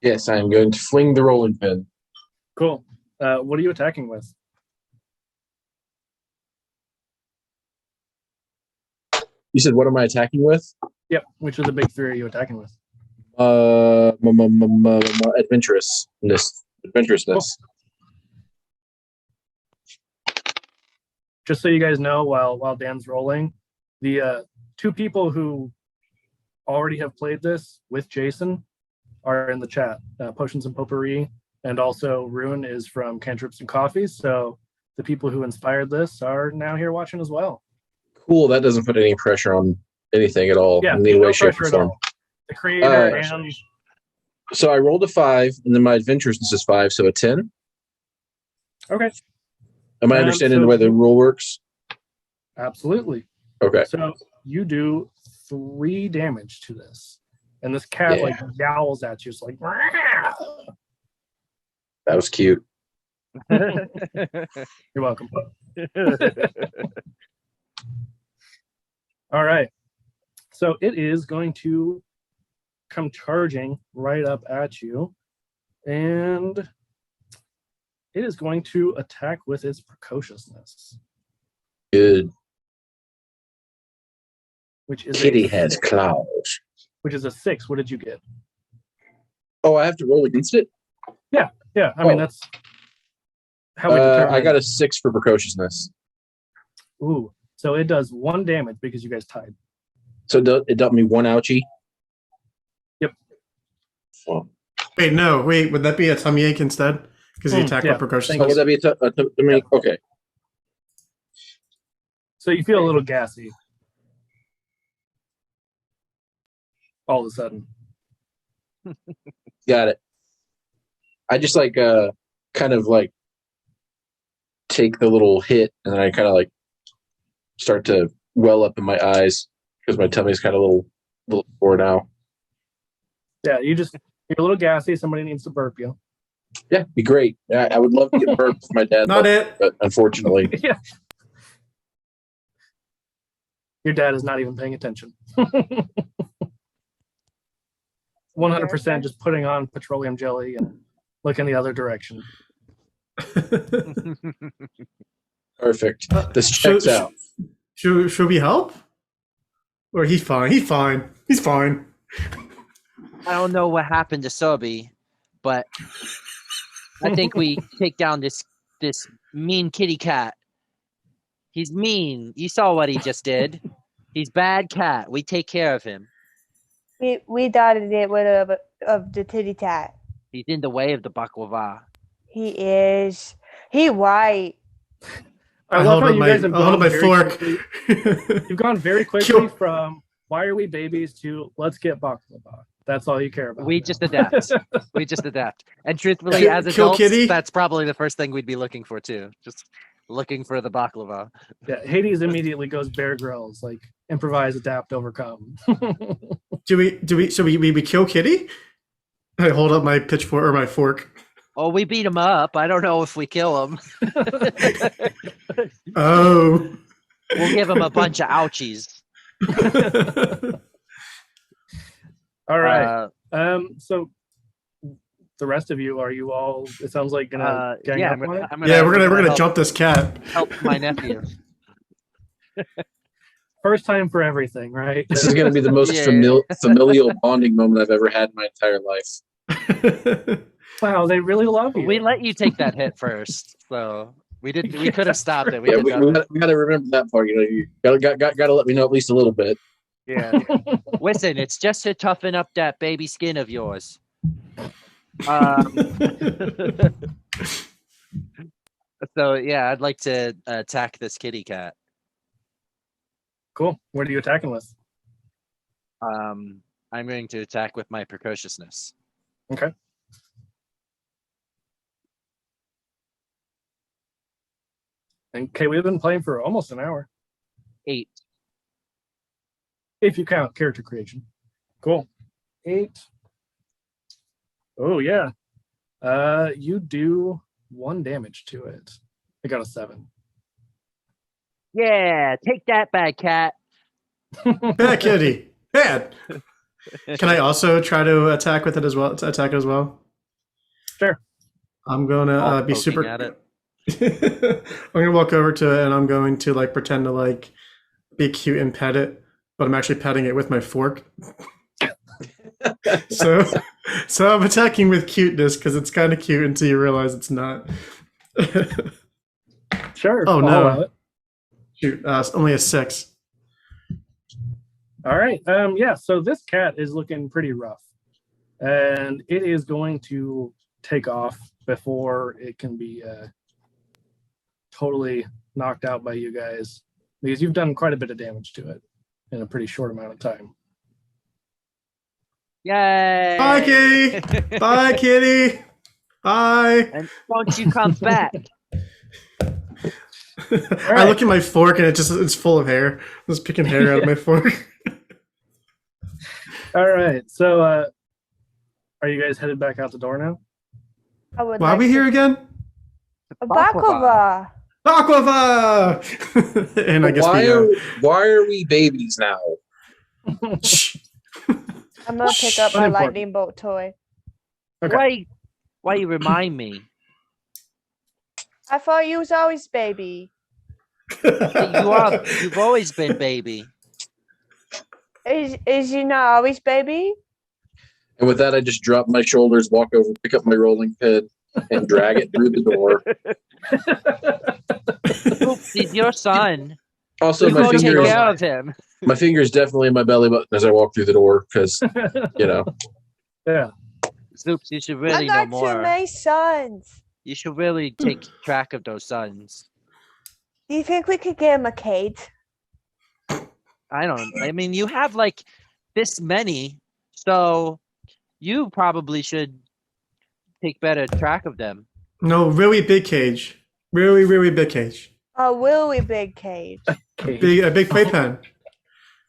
Yes, I am going to fling the rolling pin. Cool. What are you attacking with? You said, what am I attacking with? Yep. Which of the big 3 are you attacking with? Adventurousness. Just so you guys know, while Dan's rolling, the 2 people who already have played this with Jason are in the chat. Potions and Potpourri, and also Rune is from Cantrips and Coffees. So the people who inspired this are now here watching as well. Cool. That doesn't put any pressure on anything at all. Yeah, in any no way, shape, pressure or at form. all. The creator Uh, and So I rolled a 5, and then my adventurousness is 5, so a 10. okay, Am I understanding the so- way the rule works? absolutely. Okay. So you do 3 damage to this, and this cat Yeah. like yowls at you. It's like, That was cute. you're welcome. All right. So it is going to come charging right up at you, and it is going to attack with its precociousness, Good. which is Kitty a has 6, claws. which is a 6. What did you get? Oh, I have to roll against it? Yeah, I mean Oh. that's how we determine. I got a 6 for precociousness. Ooh, so it does 1 damage because you guys tied. So it dealt me 1 ouchie? Yep. Well, Wait, no. Wait, would that be a tummy ache instead? because he attacked yeah, with precocious. thank Oh, would that be okay? So you feel a little gassy all of a sudden. Got it. I just like kind of like take the little hit, and then I kind of like start to well up in my eyes because my tummy's kind of a little sore now. Yeah, you're a little gassy. Somebody needs to burp you. Yeah, be great. Yeah, I would love to get burped if my dad. Not loved it. but unfortunately, Yeah. Your dad is not even paying attention. 100% just putting on petroleum jelly and looking the other direction. perfect. This checks out. Should we help? Or he's fine. He's fine. He's fine. I don't know what happened to Sobi, but I think we take down this mean kitty cat. He's mean. You saw what he just did. He's bad cat. We take care of him. We dotted it with of the titty tat. He's in the way of the baklava. He is. He white. I I love hold how up you my, guys have I hold up my gone very fork. quickly. You've gone very quickly Kill- from why are we babies to let's get baklava. That's all you care about. We now. just adapt. We just adapt. And truthfully, Kill- as kill adults, kitty? that's probably the first thing we'd be looking for too. Just looking for the baklava. Yeah, Hades immediately goes Bear Grylls, like improvise, adapt, overcome. So we kill Kitty? I hold up my pitchfork or my fork. Oh, we beat him up. I don't know if we kill him. Oh. We'll give him a bunch of ouchies. All right. Uh, So the rest of you, are you all? It sounds like gonna gang yeah, up on it. Yeah, we're gonna help- jump this cat. help my nephew. First time for everything, right? This is going to be the most Yeah. familial bonding moment I've ever had in my entire life. Wow, they really love you. We let you take that hit first, so we didn't. We could have stopped it. We Yeah, did not. we got to remember that part. You know, you got to let me know at least a little bit. Yeah. Listen, it's just to toughen up that baby skin of yours. So yeah, I'd like to attack this kitty cat. Cool. What are you attacking with? I'm going to attack with my precociousness. Okay. Okay, we've been playing for almost an hour, 8. if you count character creation. Cool. 8. Oh yeah. You do 1 damage to it. I got a 7. Yeah, take that, bad cat. Bad Kitty. Bad. Can I also try to attack with it as well? To attack it as well? Sure. I'm gonna All be poking super. at it. I'm gonna walk over to it and I'm going to like pretend to like be cute and pet it, but I'm actually petting it with my fork. so I'm attacking with cuteness because it's kind of cute until you realize it's not. Sure. Oh, I'll no. allow it. Shoot, it's only a 6. All right. Yeah, so this cat is looking pretty rough. And it is going to take off before it can be totally knocked out by you guys. Because you've done quite a bit of damage to it in a pretty short amount of time. Yay! Bye, Kitty. Bye, Kitty. Bye. And won't you come back? I look at my fork and it's full of hair. I'm just picking hair out of my fork. All right. So are you guys headed back out the door now? I would Why are like we to- here again? A baklava. Aquava! And I guess Why are we babies now? Shh. I'm gonna pick up my Unimportant. lightning bolt toy. Okay. Why you remind me? I thought you was always baby. You've always been baby. Is you not always baby? And with that, I just drop my shoulders, walk over, pick up my rolling pin, and drag it through the door. Oops, he's your son. Also, You my go take fingers, care of him. my fingers definitely in my belly button as I walk through the door because, you know. Yeah. Oops, you should I really know got 2 more. May sons. You should really take track of those sons. Do you think we could get him a cage? I mean, you have like this many, so you probably should take better track of them. No, really big cage. Really, really big cage. A really big cage. A big playpen.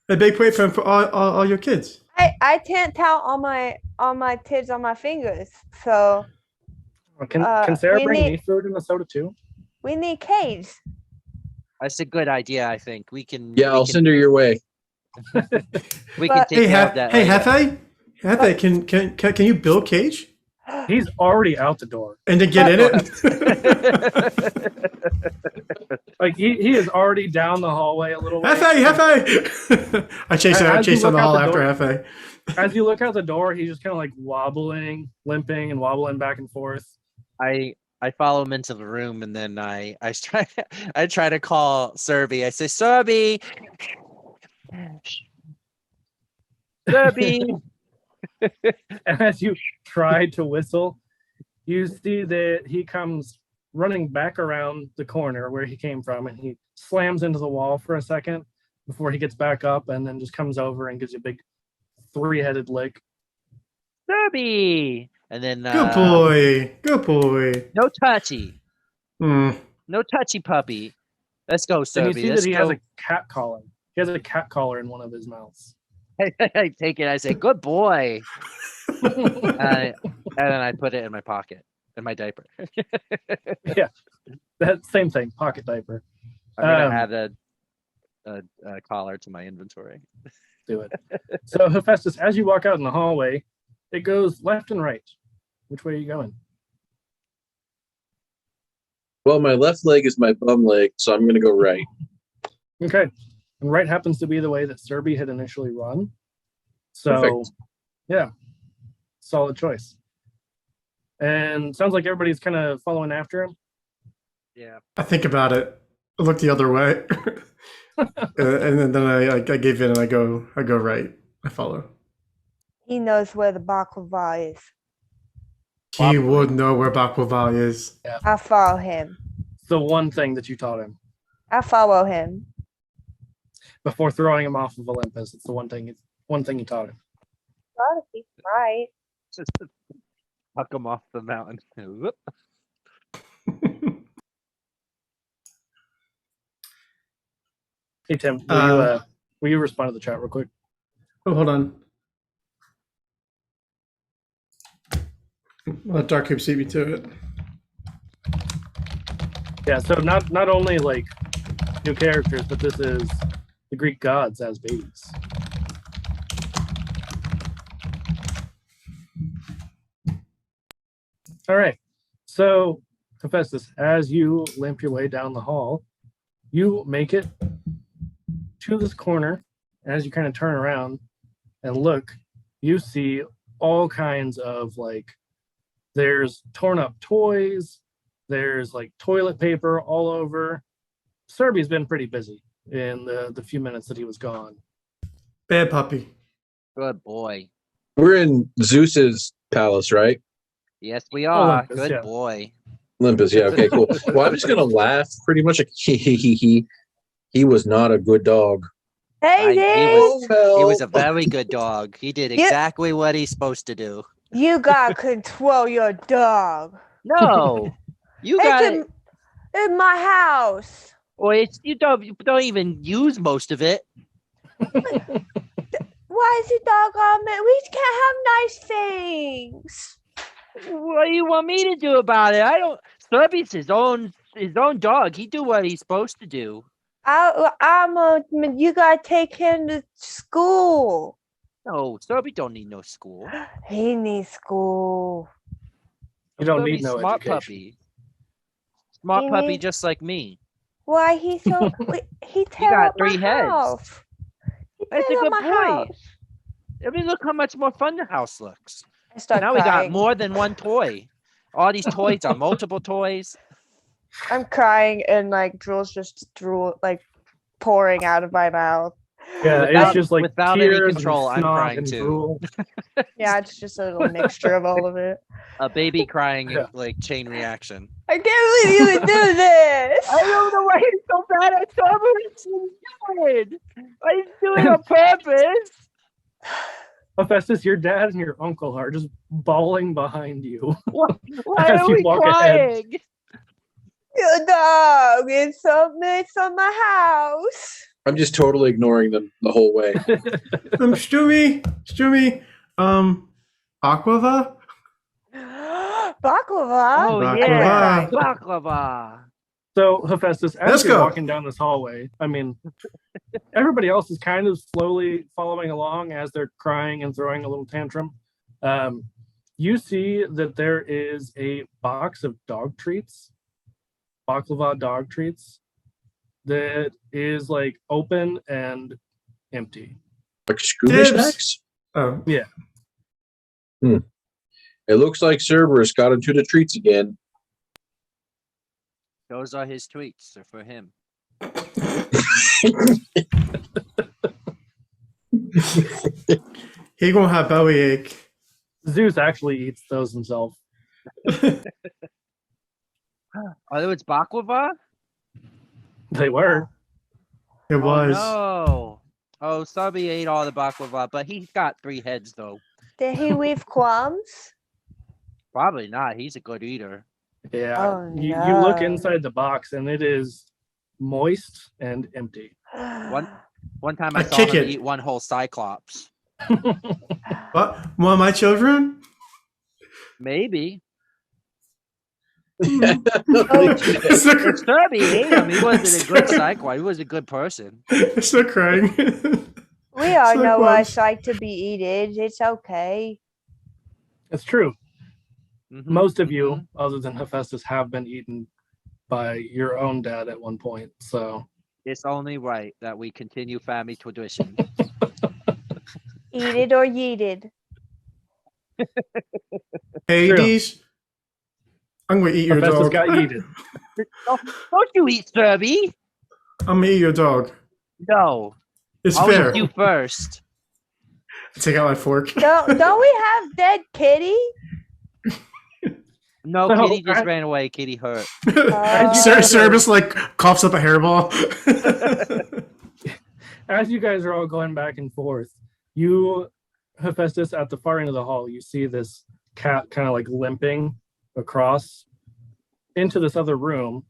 A big playpen for all your kids. I can't count all my kids on my fingers, so Can Sarah we bring need- me food and a soda too? we need cage. That's a good idea. I think we can. Yeah, I'll send her your way. We can But- take care of that. later. Hefe, can you build cage He's already out the door. and then get in it? Like he is already down the hallway a little way. Hefe! I chase As you down the look out hall the after door- Hefe. As you look out the door, he's just kind of like wobbling, limping, and wobbling back and forth. I follow him into the room, and then I try to call Serby. I say, Serby, Serby. And as you try to whistle, you see that he comes running back around the corner where he came from, and he slams into the wall for a second before he gets back up, and then just comes over and gives you a big three-headed lick. Serby, and then Good boy. Good boy. no touchy, Hmm. no touchy puppy. Let's go, And you Serby. see Let's that he go. has a cat collar. He has a cat collar in one of his mouths. I take it. I say, good boy, and then I put it in my pocket, in my diaper. That same thing, pocket diaper. I'm gonna Um, add a collar to my inventory. Do it. So Hephaestus, as you walk out in the hallway, it goes left and right. Which way are you going? Well, my left leg is my bum leg, so I'm going to go right. Okay. And right happens to be the way that Serby had initially run. So, Perfect. yeah, solid choice. And sounds like everybody's kind of following after him. Yeah. I think about it. I look the other way. And then I give in and I go right. I follow. He knows where the baklava is. He would know where Baklava is. I follow him. It's the one thing that you taught him I follow him. before throwing him off of Olympus. It's the one thing you taught him. Gotta be right. Just huck him off the mountain. Whoop. Hey Tim, will you respond to the chat real quick? Oh, hold on. Let Dark Cube see me to it. Yeah, so not only like new characters, but this is the Greek gods as babies. All right. So, Hephaestus, as you limp your way down the hall, you make it to this corner. As you kind of turn around and look, you see all kinds of like, there's torn up toys, there's like toilet paper all over. Serby's been pretty busy in the few minutes that he was gone. Bad puppy. Good boy. We're in Zeus's palace, right? Yes, we are. Olympus, Good yeah. boy. Olympus, yeah. Okay, cool. Well, I'm just going to laugh pretty much like, he was not a good dog. Hey, He Dave! was a very good dog. He did Yeah. exactly what he's supposed to do. You gotta control your dog. No, you It's got it. in my house. Or you don't even use most of it. Why is the dog on me? We can't have nice things. What do you want me to do about it? I don't. Serby's his own dog. He do what he's supposed to do. You gotta take him to school. No, Serby don't need no school. He needs school. You don't Serby's need no smart education. puppy. Smart He puppy, needs- just like me. Why he's so he tear got up my 3 heads. house. He That's a tear up good my boy. house. I mean, look how much more fun the house looks. I start Now we got crying. more than one toy. All these toys are multiple toys. I'm crying and like drool's just like pouring out of my mouth. Yeah, it's Without- just like without any tears control, and I'm snot crying and too. drool. Yeah, it's just a little mixture of all of it. A baby crying Yeah. like chain reaction. I can't believe you would do this. I don't know why he's so bad at doing. He's doing on purpose. Hephaestus, your dad and your uncle are just bawling behind you. Why As are you we walk ahead. crying? Your dog is something from my house. I'm just totally ignoring them the whole way. Stewie, Aquava? Baklava. Oh Baklava. yeah, baklava. So, Hephaestus, as Let's you're go. walking down this hallway, I mean, everybody else is kind of slowly following along as they're crying and throwing a little tantrum. You see that there is a box of dog treats, baklava dog treats, that is like open and empty. Like Scooby Dibs. snacks? Oh, It looks like Cerberus got into the treats again. Those are his tweets. They're for him. he gonna have bellyache. Zeus actually eats those himself. Oh, it's baklava. They were. It was. Oh, no. Oh, Subby ate all the baklava, but he's got 3 heads though. Did he weave crumbs? Probably not. He's a good eater. Yeah. Oh, You look no. inside the box and it is moist and empty. One time I I'd saw kick him it. eat one whole cyclops. What? One of my children? Maybe. It's so If Subby ate him, he wasn't a good cyclops. He was a good person. It's so crying. We all So know what close. it's like to be eaten. It's okay. It's true. Mhm, Most of you, mhm. other than Hephaestus, have been eaten by your own dad at one point. So It's only right that we continue family tradition. Eat it or yeet it. Hades, I'm gonna eat your Hephaestus dog. got yeeted. Don't you eat Subby? I'm gonna eat your dog. No. It's I'll fair. eat you first. Take out my fork. Don't we have dead kitty? No, No, Kitty just I- ran away. Kitty hurt. Cerberus like coughs up a hairball. As you guys are all going back and forth, you, Hephaestus, at the far end of the hall, you see this cat kind of like limping across into this other room.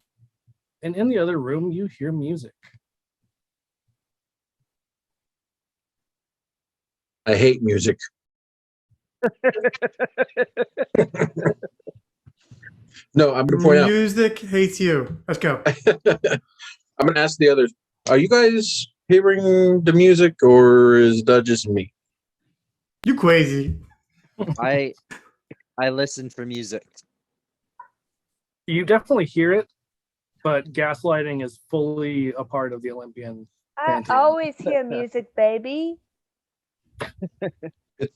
And in the other room, you hear music. I hate music. No, I'm going to point out. Music hates you. Let's go. I'm going to ask the others. Are you guys hearing the music, or is that just me? You crazy. I listen for music. You definitely hear it, but gaslighting is fully a part of the Olympian. I Pantheon. always hear music, baby.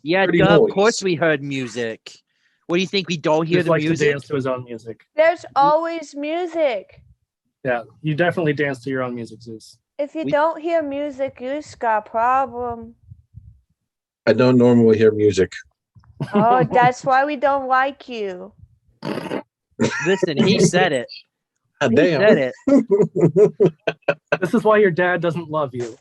Yeah, Pretty duh, of noise. course we heard music. What do you think? We don't hear Just the likes to music? dance to his own music. There's always music. Yeah, you definitely dance to your own music, Zeus. If you We- don't hear music, you just got a problem. I don't normally hear music. Oh, that's why we don't like you. Listen, he said it. God He damn. said it. This is why your dad doesn't love you.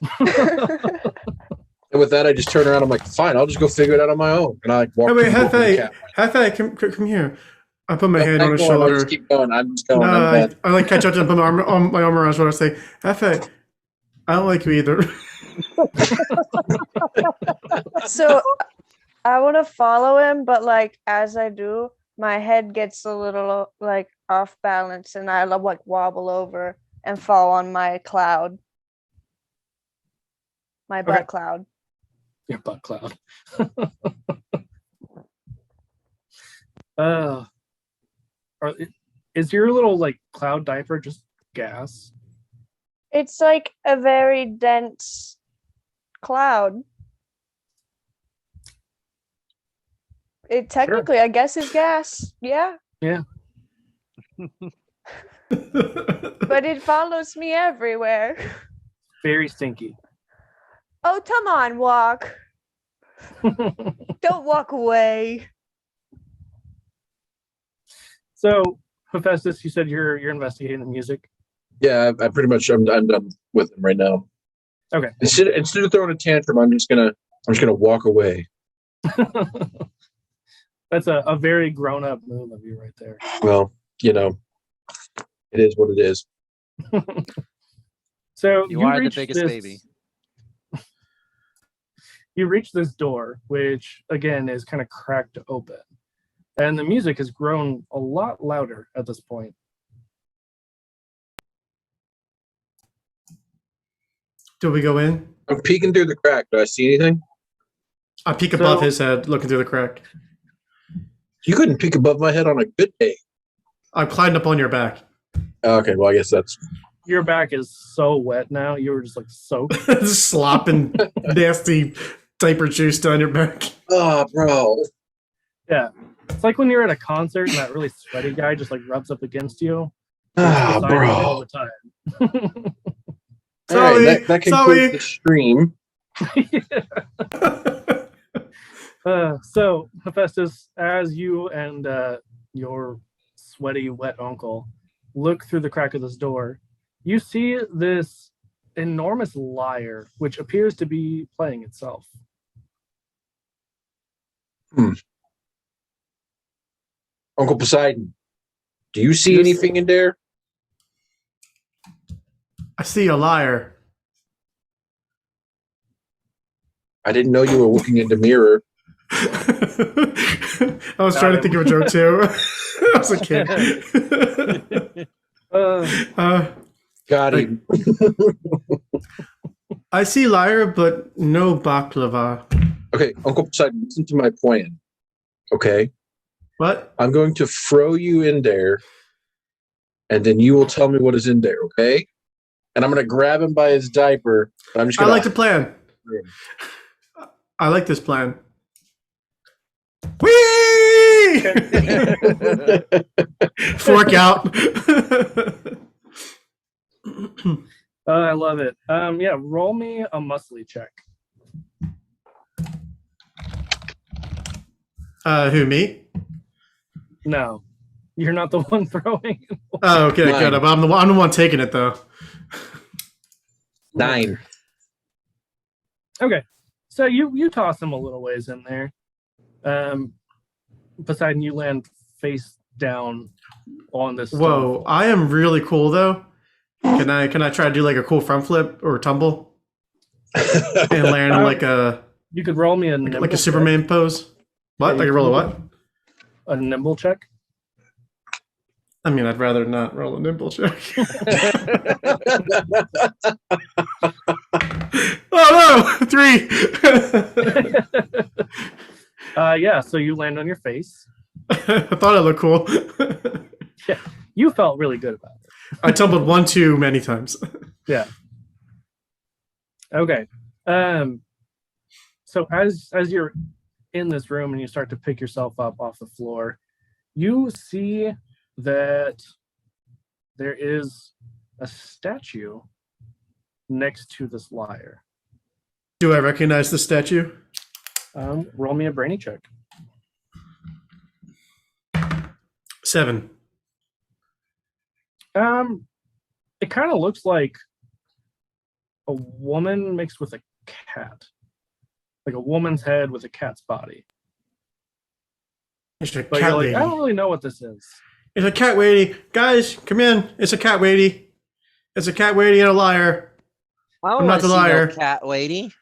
And with that, I just turn around. I'm like, fine, I'll just go figure it out on my own. And I like walk. Hey, wait, over to the cat. Hefe, come here. I put my hand No, on his keep going, I'll shoulder. just keep going. I'm just going. No, I'm I, bad. I like catch up and put my arm around his shoulder and say, Hefe, I don't like you either. So I want to follow him, but like as I do, my head gets a little like off balance and I like wobble over and fall on my cloud. My butt Okay. cloud. Your butt cloud. uh, is your little like cloud diaper just gas? It's like a very dense cloud. It technically, I guess, is gas. Yeah, but it follows me everywhere. Very stinky. Oh, come on, walk. Don't walk away. So, Hephaestus, you said you're investigating the music. Yeah, I pretty much I'm done with him right now. Okay. Instead of throwing a tantrum, I'm just gonna walk away. That's a very grown up move of you right there. Well, it is what it is. So You are the reach biggest baby. You reach this door, which again is kind of cracked open, and the music has grown a lot louder at this point. Do we go in? I'm peeking through the crack. Do I see anything? I peek above his head, looking through the crack. You couldn't peek above my head on a good day. I climbed up on your back. Okay, well, I guess that's... Your back is so wet now. You were just like soaked. Slopping nasty diaper juice down your back. Oh, bro. Yeah. It's like when you're at a concert and that really sweaty guy just like rubs up against you. Oh, Beside you bro. all the time. All right, that concludes the stream. So, Hephaestus, as you and your sweaty, wet uncle look through the crack of this door, you see this enormous lyre, which appears to be playing itself. Uncle Poseidon, do you see anything in there? I see a liar. I didn't know you were looking in the mirror. I was trying to think of a joke too. I was a kid. Got him. I see lyre, but no baklava. Okay, Uncle Poseidon, listen to my plan. Okay? What? I'm going to throw you in there, and then you will tell me what is in there, okay? And I'm going to grab him by his diaper. And I'm just I going like the plan. I like this plan. Whee! Fork out. I love it. Yeah, roll me a muscly check. Who, me? No, you're not the one throwing. Oh, okay, Nine. good. I'm the one taking it though. 9. Okay, so you toss him a little ways in there. Poseidon, you land face down on this. Whoa, I am really cool though. Can I try to do like a cool front flip or tumble and land like a You could roll me like a Superman pose? What? Yeah, Like a roll a what? A nimble check. I mean, I'd rather not roll a nimble check. Oh no! 3. Yeah, so you land on your face. I thought I looked cool. Yeah, you felt really good about it. I tumbled 1 too many times. Yeah. Okay. So as you're in this room and you start to pick yourself up off the floor, you see that there is a statue next to this lyre. Do I recognize the statue? Roll me a brainy check. 7. It kind of looks like a woman mixed with a cat, like a woman's head with a cat's body. It's a But cat you're like, lady. I don't really know what this is. It's a cat lady. Guys, come in. It's a cat lady. It's a cat lady and a liar. I don't I'm not wanna the see liar. No cat lady.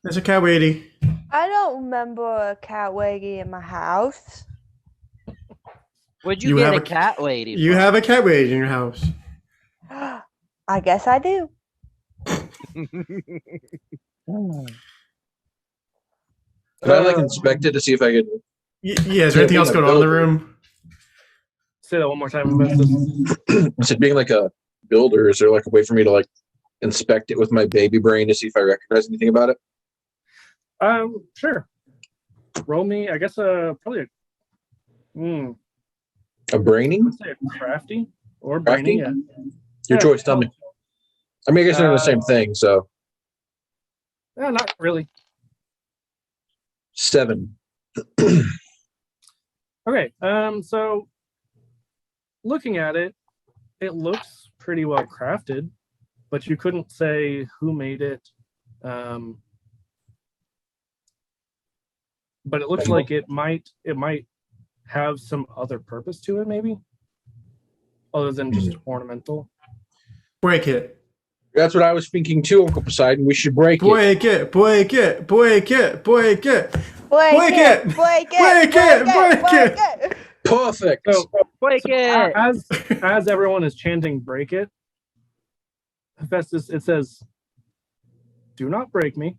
It's a cat lady. I don't remember a cat lady in my house. Where'd You you, get have a a- cat lady? You from? have a cat lady in your house. I guess I do. Could I inspect it to see if I could? Yeah, is there anything else going on in the room? Say that one more time. Hephaestus. I said, being like a builder, is there like a way for me to inspect it with my baby brain to see if I recognize anything about it? Sure. Roll me. I guess probably A braining? let's say a crafty or Crafty? brainy. Yeah. Your Yeah. choice. Tell me. I mean, I guess they're the same thing. So Not really. 7. Okay. So looking at it, it looks pretty well crafted, but you couldn't say who made it. But it looks like it might have some other purpose to it, maybe, other than just ornamental. Break it. That's what I was thinking too, Uncle Poseidon. We should break it. Break it. Break it. Break it. Break it. Break it! Break it. Perfect. So Break it! as everyone is chanting "break it," Hephaestus, it says, "Do not break me."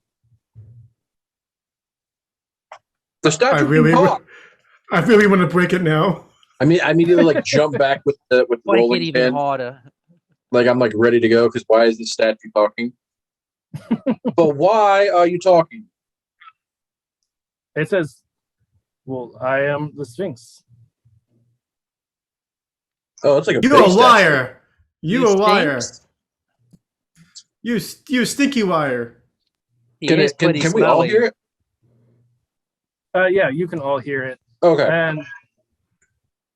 The statue I really, can talk. I really want to break it now. I mean, I immediately like jump back with the Break it rolling even pin. harder. Like I'm like ready to go because why is this statue talking? But why are you talking? It says, "Well, I am the Sphinx." Oh, it's like a You big a statue. liar. You a liar. stinks. You stinky liar. He Can, is it, can, pretty can we all smelly. hear it? Yeah, you can all hear it, Okay. and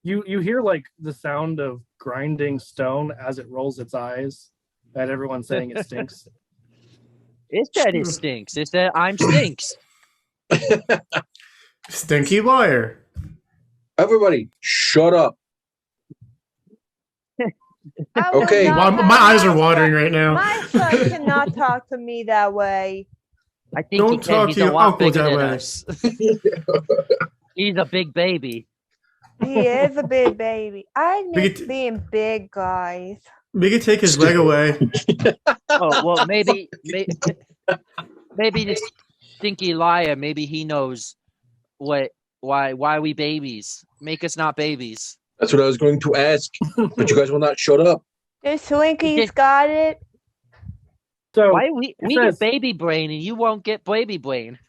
you hear like the sound of grinding stone as it rolls its eyes at everyone saying it stinks. It said it stinks. It said I'm stinks. Stinky liar. Everybody, shut up. I will Okay. not Wow, have my eyes are son- watering right now. My son cannot talk to me that way. I think Don't he can. talk He's to a your lot uncle bigger that than way. us. He's a big baby. He is a big baby. I We miss get- being big, guys. We could take his leg away. Oh well, maybe this stinky liar. Maybe he knows why we babies. Make us not babies. That's what I was going to ask, but you guys will not shut up. This Swinky's got it. So Why we it get says- baby brain and you won't get baby brain?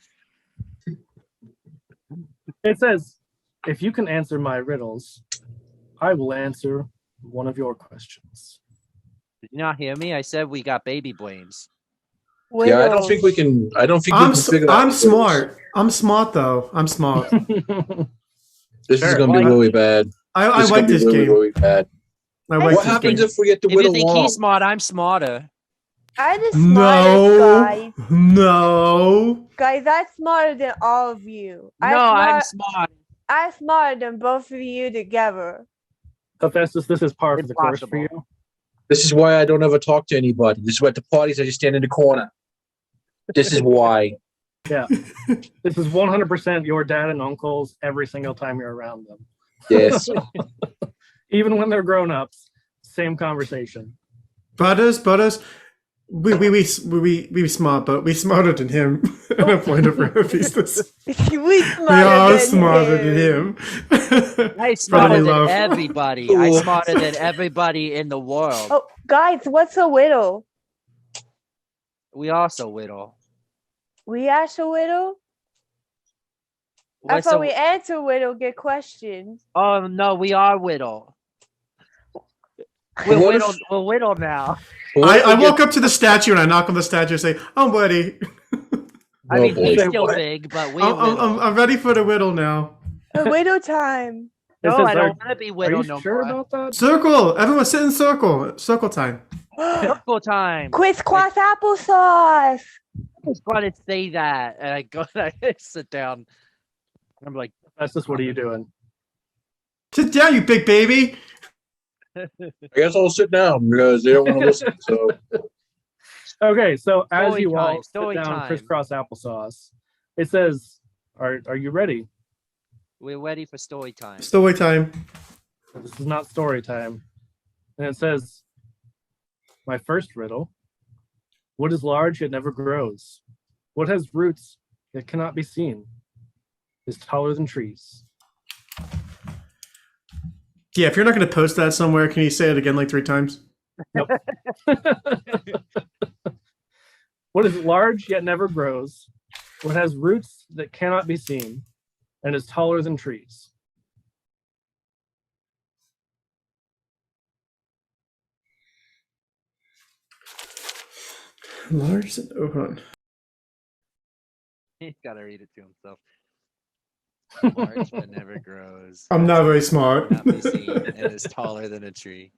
it says, "If you can answer my riddles, I will answer one of your questions." Did you not hear me? I said we got baby brains. Yeah, I don't think we can. I don't think we I'm can figure that I'm out. smart. I'm smart though. I'm smart. This is Sure. going to be Well, really bad. I is like gonna be this really, game. really bad. I like What this happens game. if we get to If you whittle think wrong? he's smart, I'm smarter. I'm the smartest, guys. No. Guys, I'm smarter than all of you. No, I'm smart. I'm smarter than both of you together. Hephaestus, this is par for the course for Impossible. you. This is why I don't ever talk to anybody. This is why at the parties I just stand in the corner. This is why. Yeah. This is 100% your dad and uncles every single time you're around them. Yes. Even when they're grown ups, same conversation. Brothers, we smart, but we smarter than him. And I point over Hephaestus. We smarter We are than smarter him. than him. I'm smarter Brotherly than love. everybody. I'm smarter than everybody in the world. Oh, guys, what's a whittle? We also whittle. We ask a whittle? I What's thought a- we answer whittle, get questions. Oh no, we are whittle. We're What if- whittle. We're whittle now. I walk up to the statue and I knock on the statue and say, "I'm ready. I mean, boy. he's Say still what? big, but we're I'm, whittle. I'm ready for the whittle now." A whittle time. It No, says, I don't want to be Are whittle you no sure more. about that? Circle. Everyone sit in circle. Circle time. Circle time. Crisscross applesauce. I was going to say that, and I go, I sit down. I'm like, Hephaestus, what are you doing? Sit down, you big baby. I guess I'll sit down because they don't want to listen. So Okay, so as Story you time, all sit story down time. crisscross applesauce, it says, are you ready? we're ready for story time. Story time. This is not story time. And it says, my first riddle. What is large yet never grows? What has roots yet cannot be seen? Is taller than trees. Yeah, if you're not going to post that somewhere, can you say it again like 3 times? What is large yet never grows? What has roots that cannot be seen? And is taller than trees. Large. Oh, hold on. He's got to read it to himself. Large but never grows. I'm not very smart. Not be seen and is taller than a tree.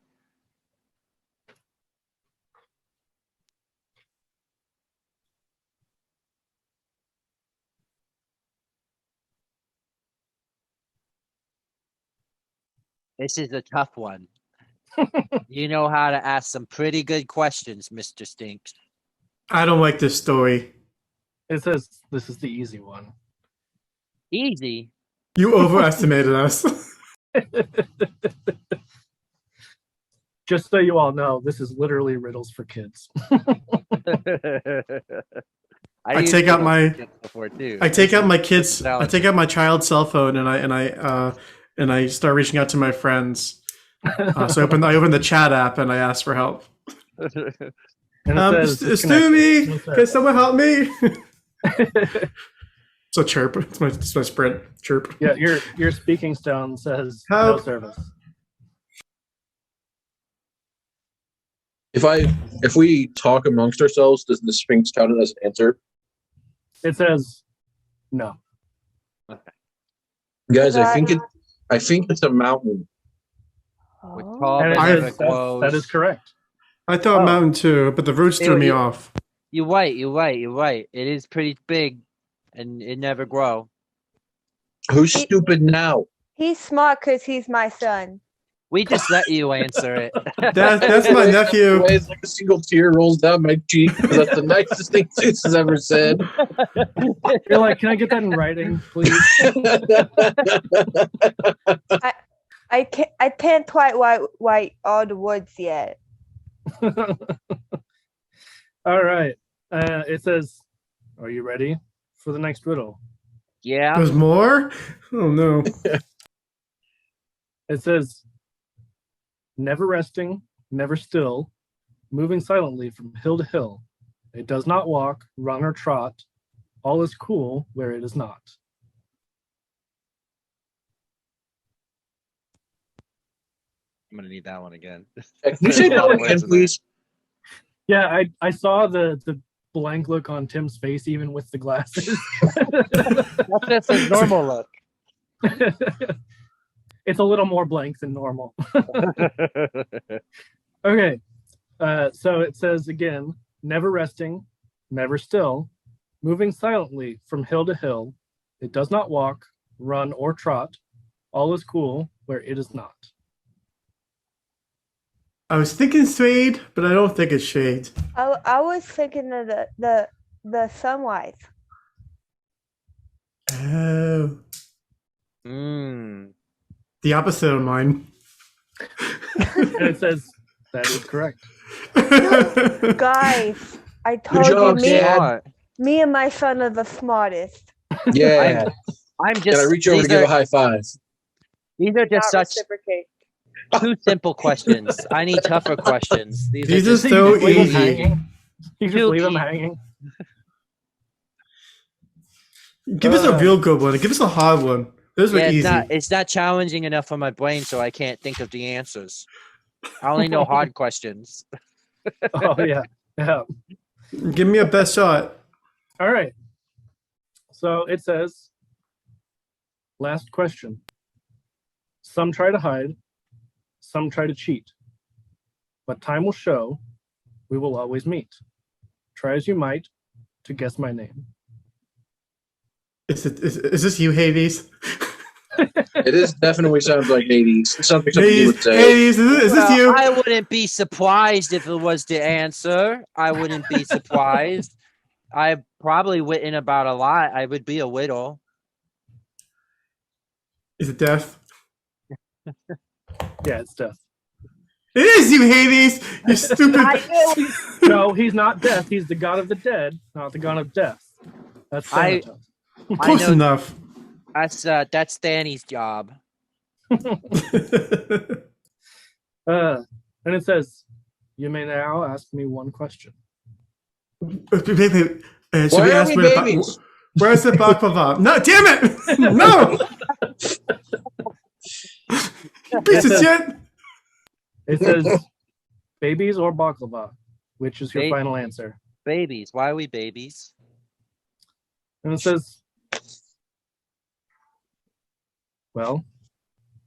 This is a tough one. You know how to ask some pretty good questions, Mr. Stinks. I don't like this story. It says this is the easy one. Easy. You overestimated us. Just so you all know, this is literally riddles for kids. I used take to out do my- this before too. I take out my kids. I Valid. take out my child's cell phone and I start reaching out to my friends. So I open the chat app and I ask for help. And it says It's disconnected. me. No Can service. someone help me? It's a chirp. It's my sprint chirp. Yeah, your speaking stone says no Help. service. If we talk amongst ourselves, does the Sphinx count it as an answer? It says no. Guys, I think it's a mountain. With Oh. tall And but it never says grows. that is correct. I thought Oh. mountain too, but the roots threw me Ew, off. You're right. It is pretty big, and it never grow. Who's stupid now? He's smart because he's my son. We just let you answer it. That's my nephew. It's like a single tear rolls down my cheek. That's the nicest thing Zeus has ever said. You're like, can I get that in writing, please? I can't quite write all the words yet. All right. It says, are you ready for the next riddle? Yeah. There's more? Oh no. It says, never resting, never still, moving silently from hill to hill. It does not walk, run, or trot. All is cool where it is not. I'm gonna need that one again. Can you say that one again, please? Yeah, I saw the blank look on Tim's face, even with the glasses. That's just a normal look. It's a little more blank than normal. Okay. So it says again, never resting, never still, moving silently from hill to hill. It does not walk, run, or trot. All is cool where it is not. I was thinking shade, but I don't think it's shade. I was thinking of the sunrise. Oh, Mm. the opposite of mine. And it says that is correct. Guys, I told job, you Dad. Smart. me and my son are the smartest. Yeah. I'm Can just. I reach over these to give are- a high five? These are just Not such reciprocate. too simple questions. I need tougher questions. These are are just so Leave them easy. hanging. You just Too leave them easy. hanging. Give us a real good one. Give us a hard one. Those were Yeah, easy. it's not challenging enough for my brain, so I can't think of the answers. I only know hard questions. Oh yeah. Yeah. Give me a best shot. All right. So it says, last question. Some try to hide, some try to cheat. But time will show we will always meet. Try as you might to guess my name. Is this you, Hades? It is definitely sounds like Hades. Something you would Hades, say. Hades, is this you? I wouldn't be surprised if it was the answer. I wouldn't be surprised. I've probably written about a lot. I would be a widow. Is it death? Yeah, it's death. It is you, Hades. You stupid. No, he's not death. He's the god of the dead, not the god of death. That's I- Thanatos. Close know- enough. That's Danny's job. And it says, you may now ask me one question. Should we Why are ask we where babies? where's the baklava? No, damn it! No! You piece of shit! It says, babies or baklava? Which is your Ba- final answer? Babies. Why are we babies? And it says, well,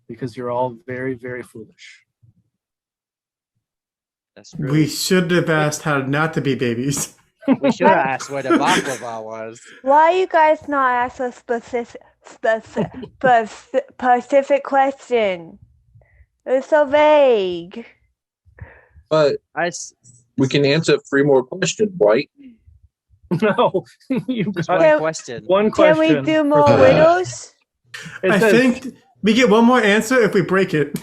because you're all very, very foolish. That's true. We should have asked how not to be babies. We should have asked where the baklava was. Why you guys not ask a specific question? It's so vague. But we can answer 3 more questions, right? No, you Just got one question. one Can question. we do more Uh, riddles? It I says, think we get one more answer if we break it.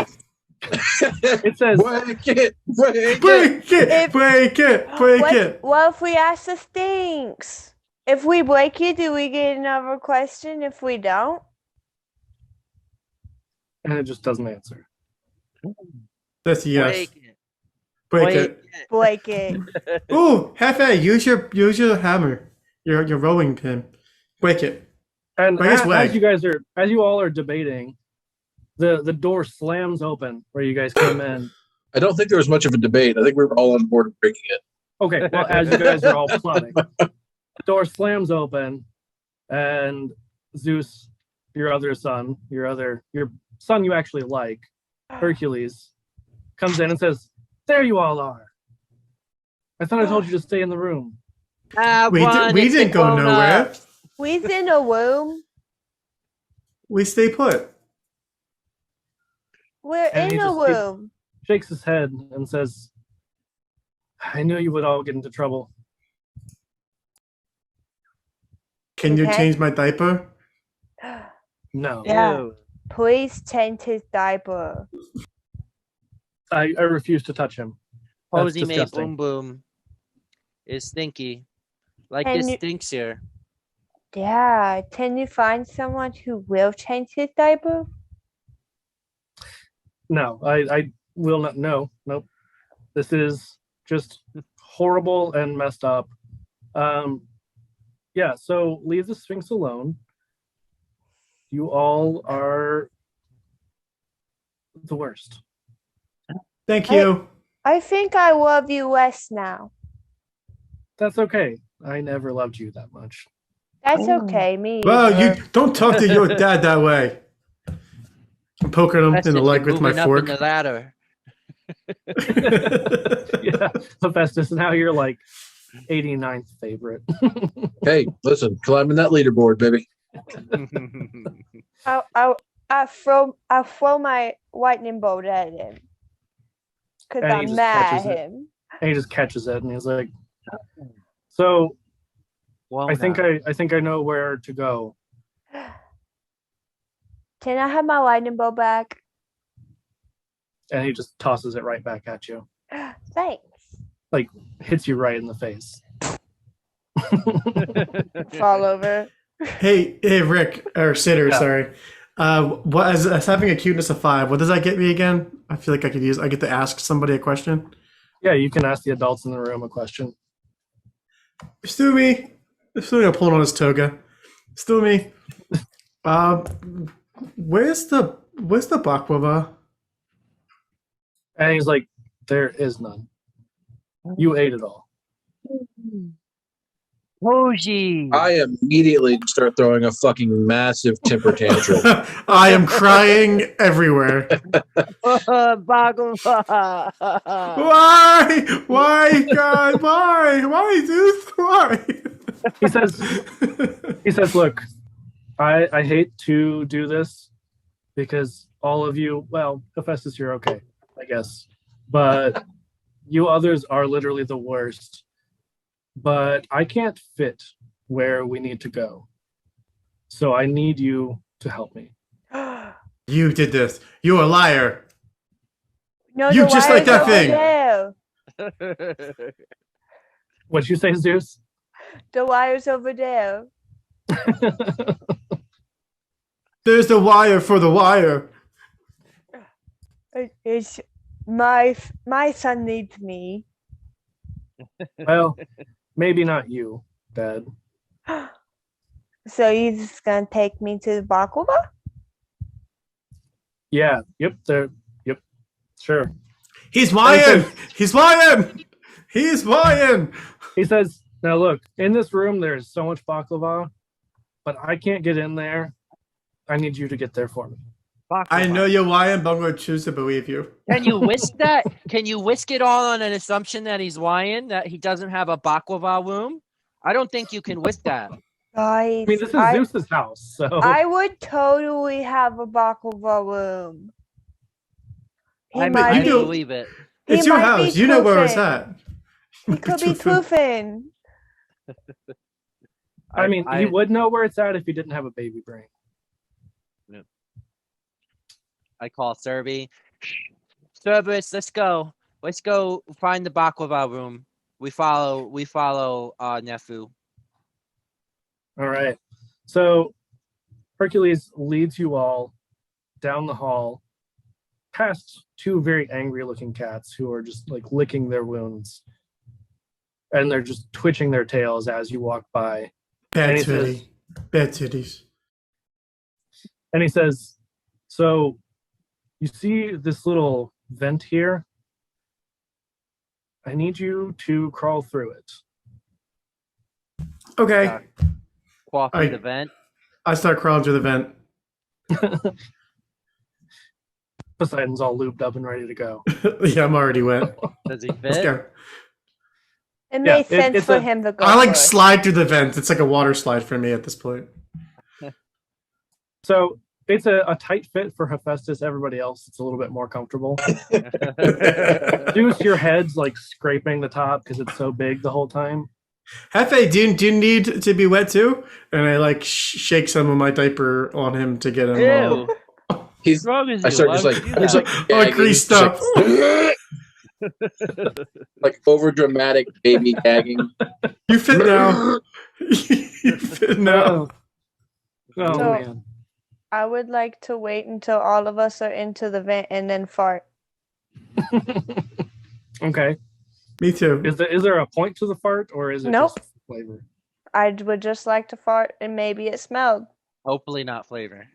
it says, Break it! Break it! Break it! If- Break it! Break it! What if we ask the stinks? If we break it, do we get another question? If we don't? and it just doesn't answer. That's a yes. Break it. Break it. Break it. Ooh, Hefe, use your hammer. Your rowing pin. Break it. And Break his leg. as you all are debating, the door slams open where you guys came in. I don't think there was much of a debate. I think we were all on board with breaking it. Okay, well, as you guys are all plotting, the door slams open, and Zeus, your son you actually like, Hercules, comes in and says, "There you all are. I thought I told you to stay in the room." We didn't go nowhere. We's in a room. We stay put. We're And in he a just- he- room. Shakes his head and says, "I knew you would all get into trouble." Can you Okay. change my diaper? No, Yeah. Ew. Please change his diaper. I refuse to touch him. That's Posy made disgusting. boom boom is stinky. Like And this you- stinks here. Yeah. Can you find someone who will change his diaper? No, I will not. No, nope. This is just horrible and messed up. Yeah, so leave the Sphinx alone. You all are the worst. Thank you. I think I love you less now. That's okay. I never loved you that much. That's okay. Me. Well, either. you don't talk to your dad that way. I'm poking him That's in the just leg with my moving up fork. in the ladder. Yeah, Hephaestus, now you're like 89th favorite. Hey, listen, climbing that leaderboard, baby. I throw my lightning bolt at him because And he I'm just mad at catches it. him. And he just catches it and he's like, "So Well, I think I know where to go." Can I have my lightning bolt back? And he just tosses it right back at you. Thanks. Hits you right in the face. Fall over. Hey, Rick or Sitter, Yeah. sorry. What as having a cuteness of 5? What does that get me again? I feel like I get to ask somebody a question. Yeah, you can ask the adults in the room a question. Stewie, pulling on his toga. Stewie, where's the baklava? And he's like, "There is none. You ate it all." Posy. I immediately start throwing a fucking massive temper tantrum. I am crying everywhere. Baklava. Why? Why, God? Why, Zeus? Why? He says, "Look, I hate to do this because all of you, well, Hephaestus, you're okay, I guess. But you others are literally the worst. But I can't fit where we need to go. So I need you to help me." You did this. You're a liar. No, You the just like wire's that over thing. there. What'd you say, Zeus? The wire's over there. There's the wire for the wire. It's my son needs me. Well, maybe not you, Dad. So you're just gonna take me to the baklava? Yeah, yep, sure. He's lying. He's lying. He's lying. He says, "Now look, in this room there's so much baklava. but I can't get in there. I need you to get there for me. I know you're lying, but I'm going to choose to believe you. Can you whisk that? Can you whisk it all on an assumption that he's lying, that he doesn't have a baklava womb? I don't think you can whisk that. Guys, I mean, this is Zeus's house, so I would totally have a baklava womb. He I might be, believe it. he It's your might be house. You know where it's poofing. at. He could be poofing. I mean, he would know where it's at if he didn't have a baby brain. I call Serby. Cerberus, let's go. Let's go find the baklava room. We follow Nefu. All right. So Hercules leads you all down the hall past two very angry looking cats who are just like licking their wounds. And they're just twitching their tails as you walk by. Bad And he says- titty. Bad titties. And he says, so you see this little vent here? I need you to crawl through it. Okay. Walk I- through the vent. I start crawling through the vent. Poseidon's all lubed up and ready to go. Yeah, I'm already wet. Does he Let's fit? go. It Yeah, made sense it's for a- him to go. I like first. slide through the vent. It's like a water slide for me at this point. So it's a tight fit for Hephaestus. Everybody else, it's a little bit more comfortable. Zeus, your head's like scraping the top because it's so big the whole time. Hefe, do you need to be wet too? And I like shake some of my diaper on him to get him. Ew. He's. What's wrong with you? I start Why just would like, you do he's that? like Oh, gagging, greased just up. like over dramatic baby gagging. You fit now. You fit now. Oh So- man. I would like to wait until all of us are into the vent and then fart. Okay. Me too. Is there a point to the fart or is it Nope. just flavor? I would just like to fart and maybe it smelled. Hopefully not flavor.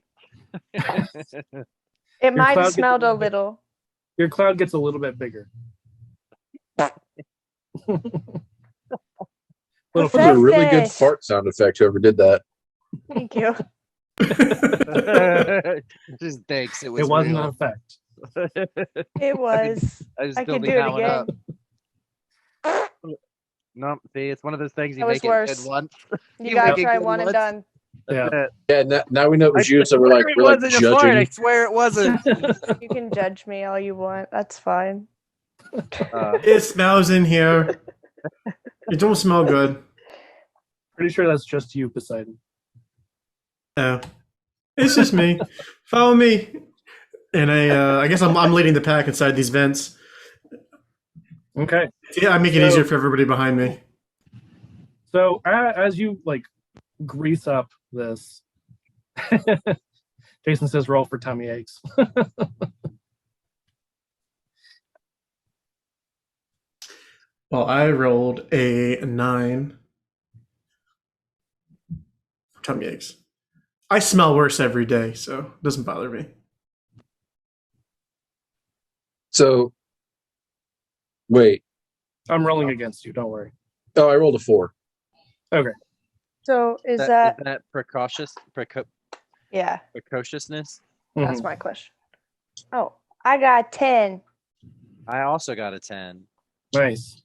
It might cloud have gets smelled a a little bit- little. Your cloud gets a little bit bigger. Little That was a really good Hephaestus. fart sound effect. Whoever did that. Thank you. Just thanks. It It wasn't an real. effect. It was. I just I still could need do it that one again. up. No, see, it's one of those things you That was make it worse. good once. You You gotta make it try good one and once. done. Yeah. Yeah. Now we know it was you, so swear we're like it wasn't a fart. I judging. swear it wasn't. You can judge me all you want. That's fine. It smells in here. It don't smell good. Pretty sure that's just you, Poseidon. Oh, it's just me. Follow me. And I guess I'm leading the pack inside these vents. Okay. Yeah, I make it So- easier for everybody behind me. So as you like grease up this, Jason says roll for tummy aches. Well, I rolled a 9. Tummy aches. I smell worse every day, so it doesn't bother me. So, wait. I'm rolling against you. Don't worry. Oh, I rolled a 4. So is Is that that yeah, precociousness? that's Mhm. my question. Oh, I got 10. I also got a 10. Nice.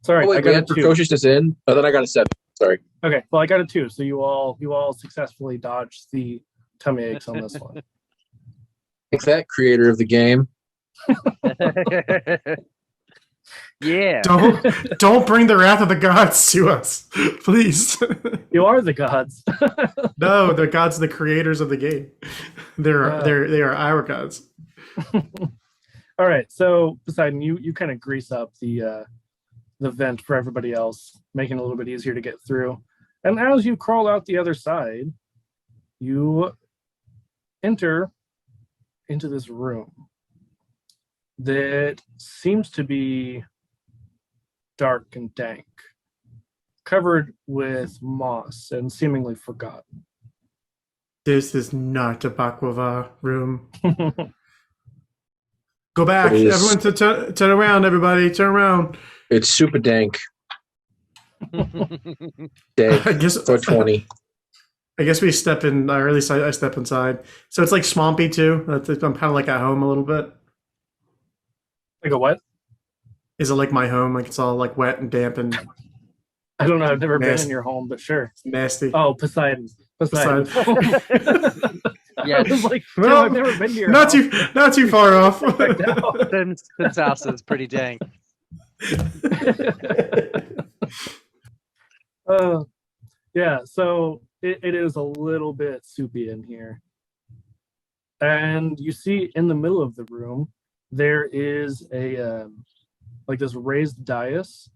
Sorry, Oh, I wait, we got a had 2. precociousness in. Oh, then I got a 7. Sorry. Okay, well I got a 2. So you all successfully dodged the tummy aches on this one. Take that, creator of the game. Yeah. Don't bring the wrath of the gods to us, please. You are the gods. No, the gods are the creators of the game. They are our gods. All right, so Poseidon, you kind of grease up the vent for everybody else, making it a little bit easier to get through. And as you crawl out the other side, you enter into this room that seems to be dark and dank, covered with moss and seemingly forgotten. This is not a baklava room. Go back. It is. Everyone turn around, everybody. Turn around. It's super dank. Dank. I guess 420. I guess we step in, or at least I step inside. So it's like swampy too. I'm kind of like at home a little bit. Like a what? Is it like my home? Like it's all like wet and damp and I don't know. I've never been in Nasty. your home, but sure. nasty? Oh, Poseidon. Poseidon. Yeah. I was like, Tim, Well, I've never been to your not house. not too far off. Tim's house is pretty dang. Yeah, so it is a little bit soupy in here. And you see in the middle of the room, there is a like this raised dais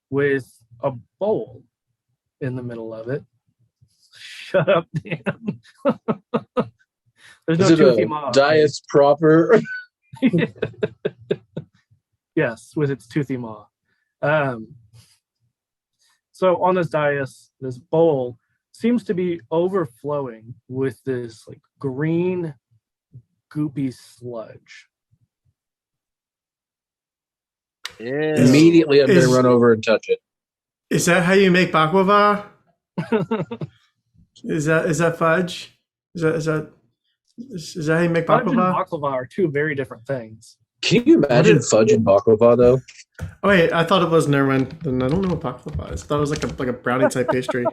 with a bowl in the middle of it. Shut up, Dan. There's no Is it toothy a maw. dais proper? Yes, with its toothy maw. So on this dais, this bowl seems to be overflowing with this like green, goopy sludge. Immediately, I'm going Is- to run over and touch it. Is that how you make baklava? Is that fudge? Is that how you make Fudge and baklava? baklava are two very different things. Can you imagine fudge and baklava, though? Oh wait, I thought it was never mind. Then I don't know what baklava is. I thought it was like a brownie type pastry.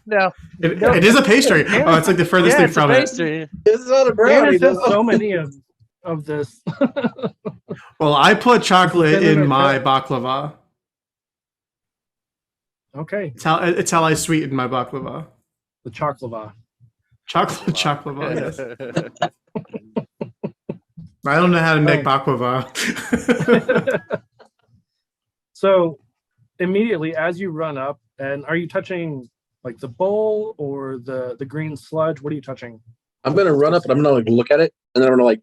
No. It is a pastry. Oh, it's like the furthest Yeah, thing it's a from it. pastry. It's not a And brownie, it says though. so many of this. Well, I put chocolate Cinnamon in my cup. baklava. Okay, It's how I sweeten my baklava. the chocolava. Chocolate yes. I don't know how to make baklava. So immediately as you run up, and are you touching like the bowl or the green sludge? What are you touching? I'm going to run up and I'm going to look at it, and then I'm going to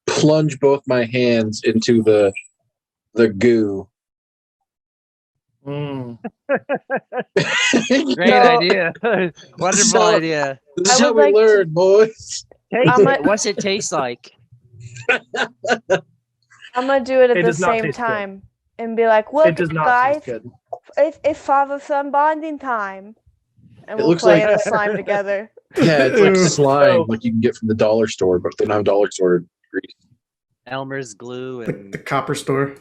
plunge both my hands into the goo. Mm. Great idea. Wonderful So- idea. This I is how would we like to- learn, boys. Taste I'm it. a- What's it taste like? I'm gonna do it at It the does not same taste good. time and be like, It "Look, does not guys, taste good. it's father-son bonding time," and It we'll looks play like- in the slime together. Yeah, it's like Ew. slime, So- like you can get from the dollar store, but they're not dollar store grease. Elmer's glue the and copper store.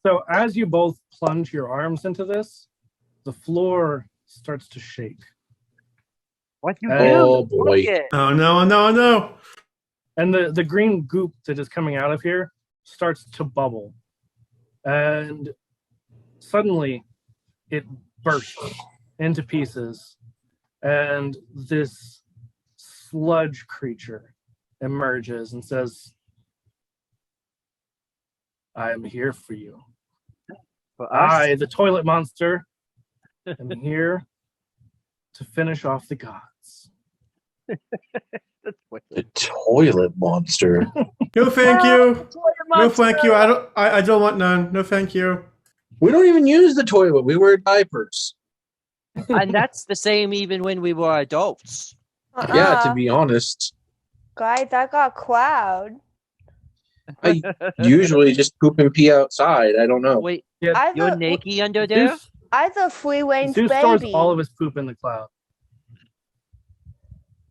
So as you both plunge your arms into this, the floor starts to shake. what you Oh, do? boy. Look it. Oh no. And the green goop that is coming out of here starts to bubble. And suddenly it bursts into pieces. And this sludge creature emerges and says, "I am here for you. For us? I, the toilet monster, am here to finish off the gods." That's wicked. The toilet monster. No, thank you. No, Monster. thank you. I don't want none. No, thank you. We don't even use the toilet. We wear diapers. And that's the same even when we were adults. Yeah, to be honest. Guys, I got cloud. I usually just poop and pee outside. I don't know. Wait, Yeah, I you're the naked under there? Zeus, I the Free Wayne's Zeus stores baby. all of his poop in the cloud.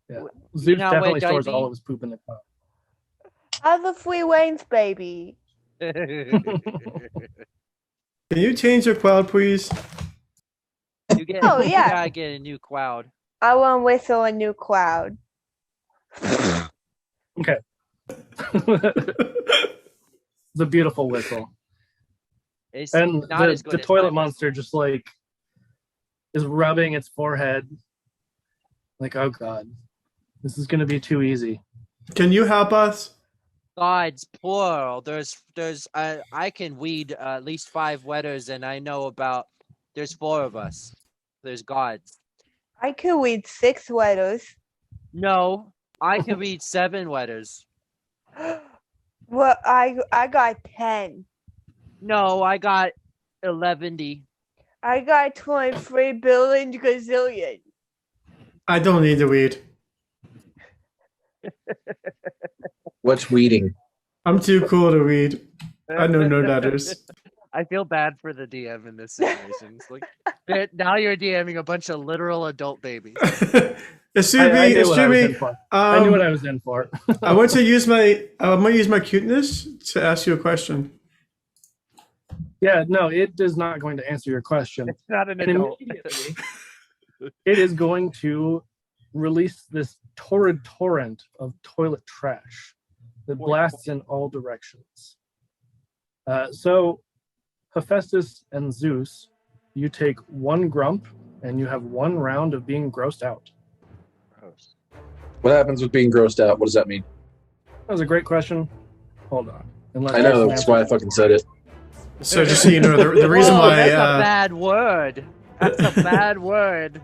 Yeah, You Zeus not wear definitely stores diaper? all of his poop in the cloud. I the Free Wayne's baby. Can you change your cloud, please? You get, Oh, you yeah. gotta get a new cloud. I want to whistle a new cloud. Okay. The beautiful whistle. It's And not as the good as toilet mine. monster just like is rubbing its forehead. Like, oh god, this is gonna be too easy. Can you help us? God's plural. I can weed at least 5 wetters, and I know about. There's 4 of us. There's gods. I could read 6 letters. No, I can read 7 wetters. Well, I got 10. No, I got 11. I got 23 billion gazillion. I don't need the weed. What's weeding? I'm too cool to weed. I know no letters. I feel bad for the DM in this situation. It's like now you're DMing a bunch of literal adult babies. I knew what I was in for. I knew what I was in for. I want to use my. I'm going to use my cuteness to ask you a question. Yeah, no, it is not going to answer your question. It's not an And adult. immediately, it is going to release this torrid torrent of toilet trash that blasts in all directions. So, Hephaestus and Zeus, you take 1 grump, and you have 1 round of being grossed out. Gross. What happens with being grossed out? What does that mean? That was a great question. Hold on. Unless I know, that's why I fucking said it. So just so you know, the reason Whoa, why that's a bad word. That's a bad word.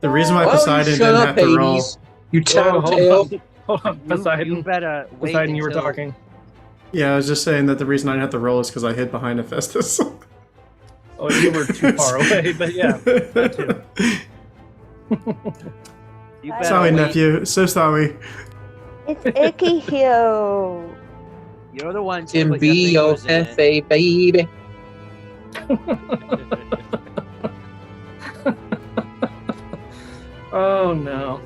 the reason why Why don't you Poseidon shut didn't up, have to roll. Hades? You Hold tattletale. on. Hold on. Poseidon. You better wait Poseidon, you were until- talking. Yeah, I was just saying that the reason I didn't have to roll is because I hid behind Hephaestus. Oh, you were too far away, but yeah. That too. You better Sorry, wait. nephew. So sorry. It's icky here. You're the one Can put be your fingers in it. cafe, baby. Oh no.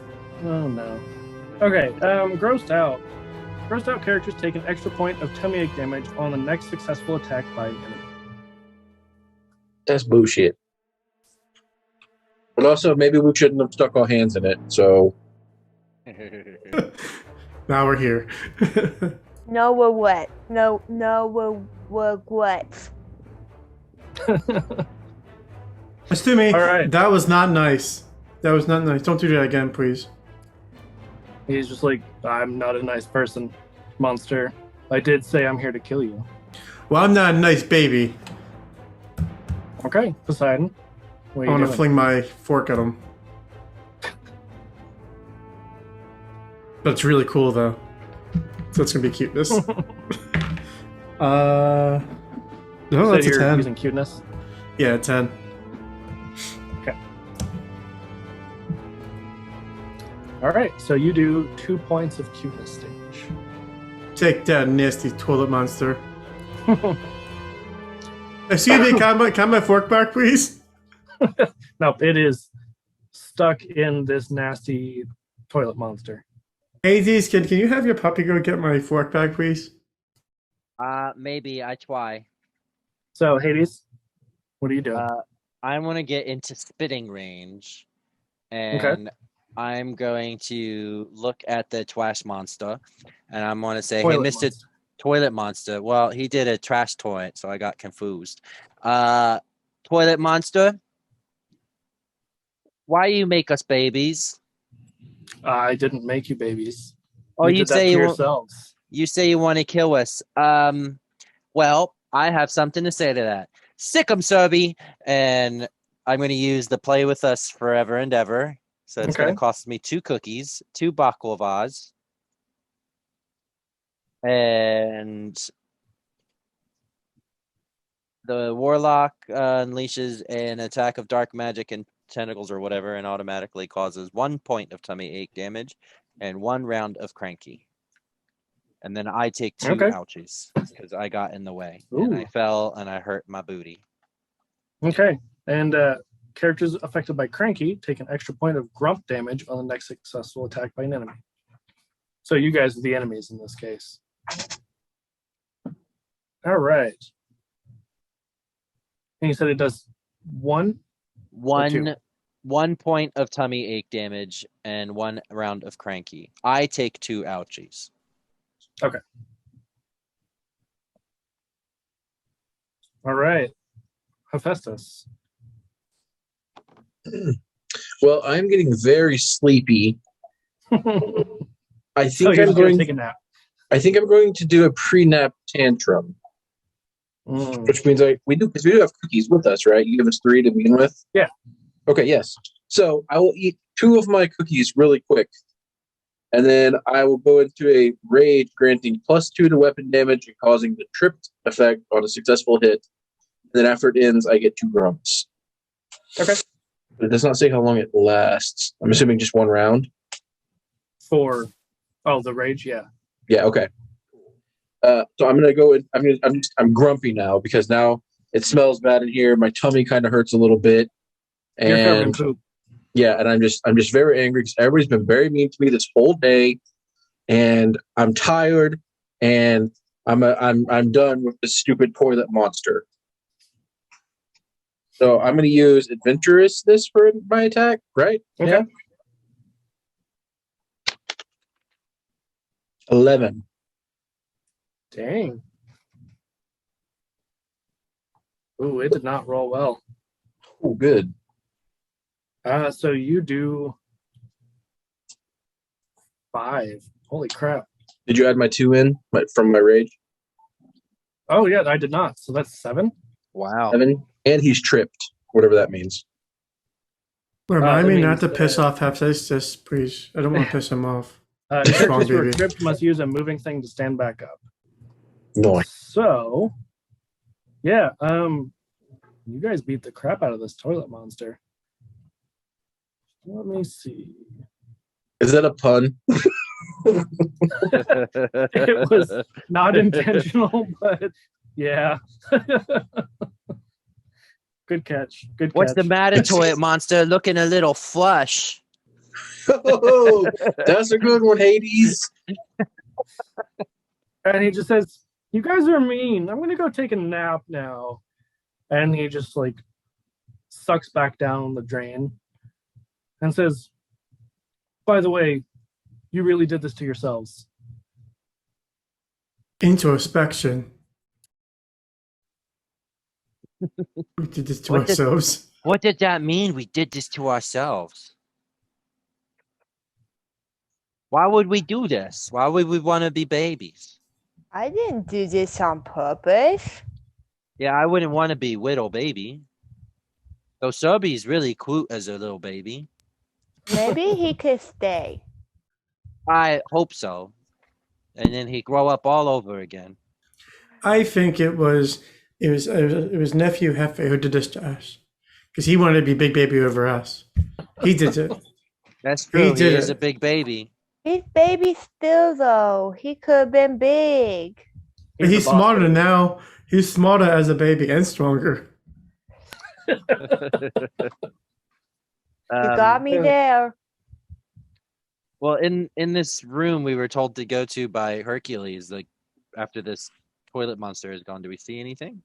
Oh no. Okay, grossed out. Grossed out characters take an extra point of tummy ache damage on the next successful attack by an enemy. That's bullshit. But also, maybe we shouldn't have stuck our hands in it. So Now we're here. No, we're what? No, we're what? Excuse me. All right. That was not nice. That was not nice. Don't do that again, please. He's just like, I'm not a nice person, monster. I did say I'm here to kill you. Well, I'm not a nice baby. Okay, Poseidon. What I are you want to doing? fling my fork at him. That's really cool, though. So it's gonna be cuteness. No, So that's a you're 10. using cuteness. Yeah, 10. All right, so you do 2 points of cuteness damage. Take that nasty toilet monster. Excuse me, can I have my fork back, please? No, it is stuck in this nasty toilet monster. Hades, can you have your puppy go get my fork back, please? Maybe I try. So Hades, what are you doing? I want to get into spitting range, and I'm going to look at the trash monster, and I'm going to say, Toilet "Hey, Mister monster. Toilet Monster." Well, he did a trash toilet, so I got confused. Toilet Monster, why you make us babies? I didn't make you babies. Oh, you you did that say to you yourselves. you say you want to kill us. Well, I have something to say to that. Sick 'em, Serby, and I'm going to use the play with us forever and ever. So it's going Okay. to cost me 2 cookies, 2 baklavas, and the warlock unleashes an attack of dark magic and tentacles or whatever, and automatically causes 1 point of tummy ache damage and 1 round of cranky. And then I take 2 Okay. ouchies because I got in the way and I Ooh. fell and I hurt my booty. Okay, and characters affected by Cranky take an extra point of grump damage on the next successful attack by an enemy. So you guys are the enemies in this case. All right. And you said it does 1? Or 2? 1 point of tummy ache damage and 1 round of cranky. I take 2 ouchies. All right. Hephaestus. well, I'm getting very sleepy. I So think you're I'm just gonna going. take a nap. I think I'm going to do a pre-nap tantrum, which means we do have cookies with us, right? You give us 3 to begin with. Yeah. Okay. Yes. So I will eat 2 of my cookies really quick, and then I will go into a rage, granting +2 to weapon damage and causing the tripped effect on a successful hit. And then after it ends, I get 2 grumps. Okay. But it does not say how long it lasts. I'm assuming just 1 round. For the rage, yeah. Yeah. Okay. So I'm gonna go. I'm grumpy now because now It smells bad in here. My tummy kind of hurts a little bit. You're covered in And poop. yeah, and I'm just very angry because everybody's been very mean to me this whole day, and I'm tired, and I'm done with this stupid toilet monster. So I'm going to use adventurous this for my attack, right? Okay. Yeah. 11. Dang. Ooh, it did not roll well. Oh, good. So you do 5. Holy crap. Did you add my 2 in from my rage? Oh yeah, I did not. So that's 7. Wow. 7, and he's tripped, whatever that means. Remind that me not means, to piss off Hephaestus, please. I don't want to piss him off. Strong Characters who are baby. tripped must use a moving thing to stand back up. Nice. So, yeah, you guys beat the crap out of this toilet monster. Let me see. Is that a pun? It was not intentional, but yeah. Good catch. Good What's catch. the matter, toilet monster? Looking a little flush. Oh, that's a good one, Hades. And he just says, "You guys are mean. I'm gonna go take a nap now." And he just like sucks back down the drain and says, "By the way, you really did this to yourselves." Introspection. We did this to What did- ourselves. What did that mean? We did this to ourselves. Why would we do this? Why would we want to be babies? I didn't do this on purpose. Yeah, I wouldn't want to be little baby. Though Subby's really cute as a little baby. Maybe he could stay. I hope so. And then he grow up all over again. I think it was nephew Hefe who did this to us. Because he wanted to be big baby over us. He did it. That's true. He did is it. a big baby. He's baby still though. He could have been big. But he's the boss smarter baby. now. He's smarter as a baby and stronger. You got me there. Well, in this room we were told to go to by Hercules, like after this toilet monster is gone. Do we see anything?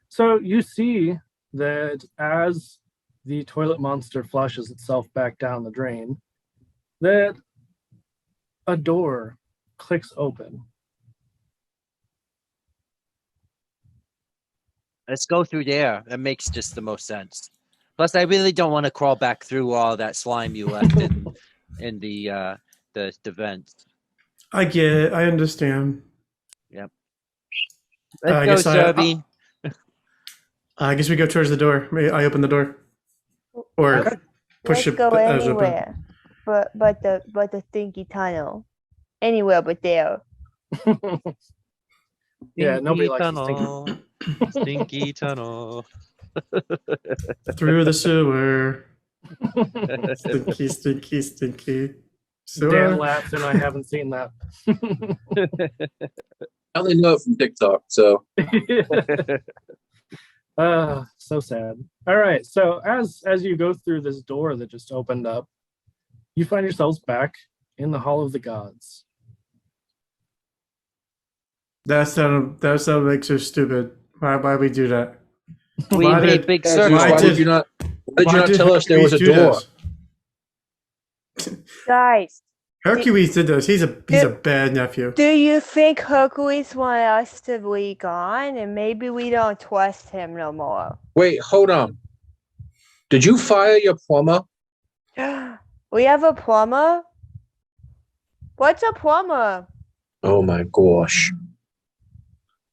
So you see that as the toilet monster flushes itself back down the drain, that a door clicks open. Let's go through there. That makes just the most sense. Plus, I really don't want to crawl back through all that slime you left in the vent. I get it. I understand. Let's I go, guess Serby. I guess we go towards the door. Maybe I open the door. Or Let's- push Let's it go as open. anywhere. But the stinky tunnel. Anywhere but there. Yeah, nobody likes tunnel. Stinky tunnel. Through the sewer. Stinky, stinky, stinky. Dan Sewer. laughs, and I haven't seen that. I only know it from TikTok, so So sad. All right, so as you go through this door that just opened up, you find yourselves back in the Hall of the Gods. That sound makes so stupid. Why we do that? We Why made did- big Guys, circles. why did you not tell us there was a Hercules do door? this? Guys, Hercules did this. He's a bad nephew. do you think Hercules want us to be gone? And maybe we don't trust him no more. Wait, hold on. Did you fire your plumber? We have a plumber? What's a plumber? Oh my gosh.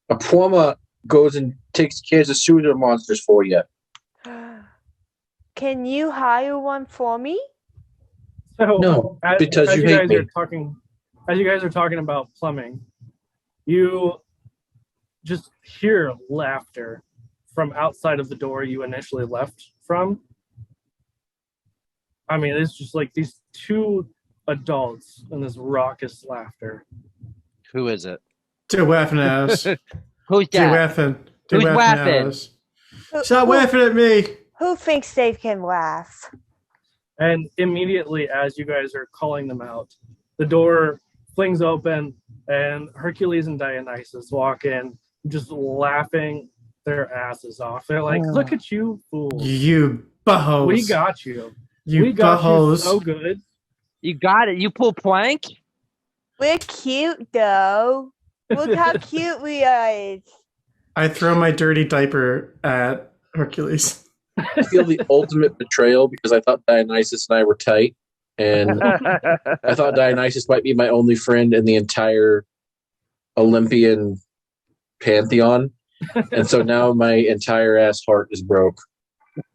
A plumber goes and takes care of the sewer monsters for you. Can you hire one for me? So No, because as you you hate guys me. are talking, as you guys are talking about plumbing, you just hear laughter from outside of the door you initially left from. I mean, it's just like these two adults and this raucous laughter. Who is it? They're laughing at us. Who's They're that? laughing. They're Who's laughing at laughing? us. Stop laughing at me. Who thinks they can laugh? And immediately, as you guys are calling them out, the door flings open, and Hercules and Dionysus walk in, just laughing their asses off. They're like, "Look at you, fools! You buttholes. We got you. You We got buttholes. you so good." You got it. You pull plank. We're cute though. Look how cute we are. I throw my dirty diaper at Hercules. I feel the ultimate betrayal because I thought Dionysus and I were tight, and I thought Dionysus might be my only friend in the entire Olympian pantheon, and so now my entire ass heart is broke,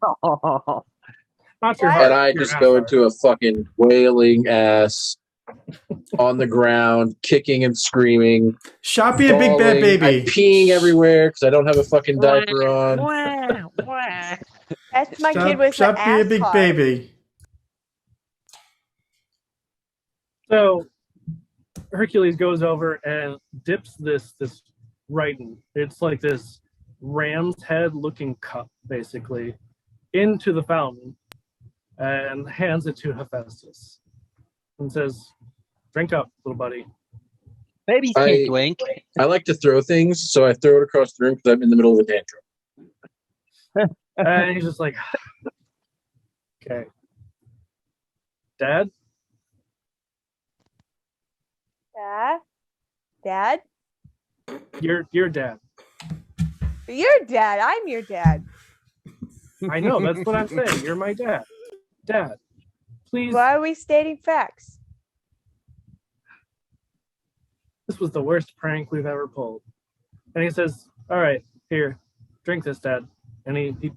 Not your What? heart, and I your just ass go heart. into a fucking wailing ass on the ground, kicking and screaming. Shop be a big bad bawling. baby. I'm peeing everywhere because I don't have a fucking diaper on. That's my kid with Shop an be a ass big heart. baby. So Hercules goes over and dips this Rhyton. It's like this ram's head looking cup, basically, into the fountain and hands it to Hephaestus and says, "Drink up, little buddy." Babies I- can't drink. I like to throw things, so I throw it across the room because I'm in the middle of a tantrum. And he's just like, "Okay, Dad." Dad? Your dad. You're dad. I'm your dad. I know, that's what I'm saying. You're my dad. Dad, please. Why are we stating facts? This was the worst prank we've ever pulled. And he says, "All right, here, drink this, Dad." And he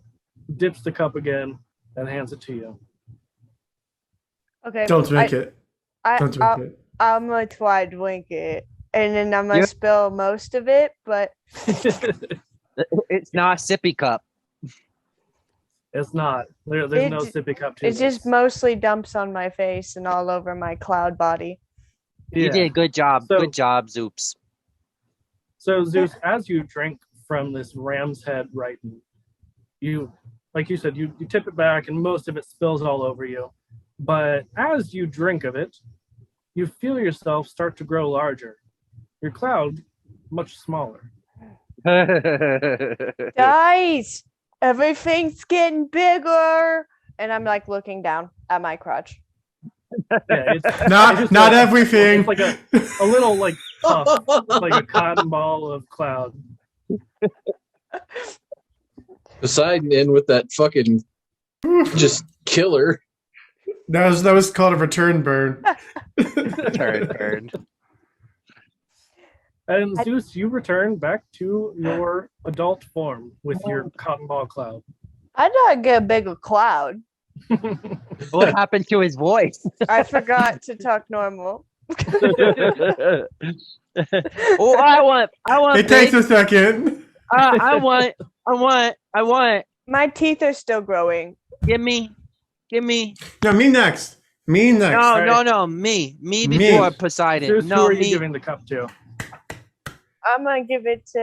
dips the cup again and hands it to you. Okay. Don't drink it. I, Don't drink it. I'm gonna try to drink it, and then I'm gonna Yeah. spill most of it. But It's not a sippy cup. It's not. There's no It- sippy cup to it just this. mostly dumps on my face and all over my cloud body. You Yeah. did a good job. So- Good job, Zoops. So Zeus, as you drink from this ram's head Rhyton, you, like you said, you tip it back and most of it spills all over you. But as you drink of it, you feel yourself start to grow larger. Your cloud much smaller. Guys, everything's getting bigger, and I'm like looking down at my crotch. Yeah, it's Not just not a- everything. It's like a little like puff, like a cotton ball of cloud. Poseidon in with that fucking just killer. that was called a return burn. Turn. And Zeus, you return back to your adult form with your cotton ball cloud. I thought I'd get a bigger cloud. What happened to his voice? I forgot to talk normal. Oh, I want. It takes a second. I want. My teeth are still growing. Give me. No, me next. Me next. No. Me Me. before Poseidon. Zeus, who No, are you me. giving the cup to? I'm gonna give it to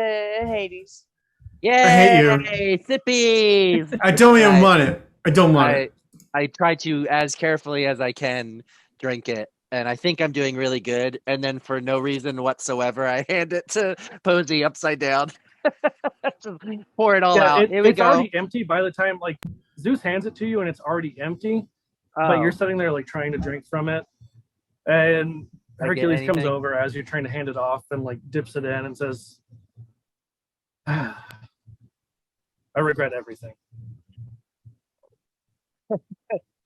Hades. Yay! hate you. Sippies. I don't even Right. want it. I don't want it. I try to, as carefully as I can, drink it. And I think I'm doing really good. And then for no reason whatsoever, I hand it to Posey upside down. Just pour it all out. Here we it's go. already empty by the time like Zeus hands it to you and it's already empty. But Oh. you're sitting there like trying to drink from it. And I get Hercules comes anything? over as you're trying to hand it off and like dips it in and says, "I regret everything."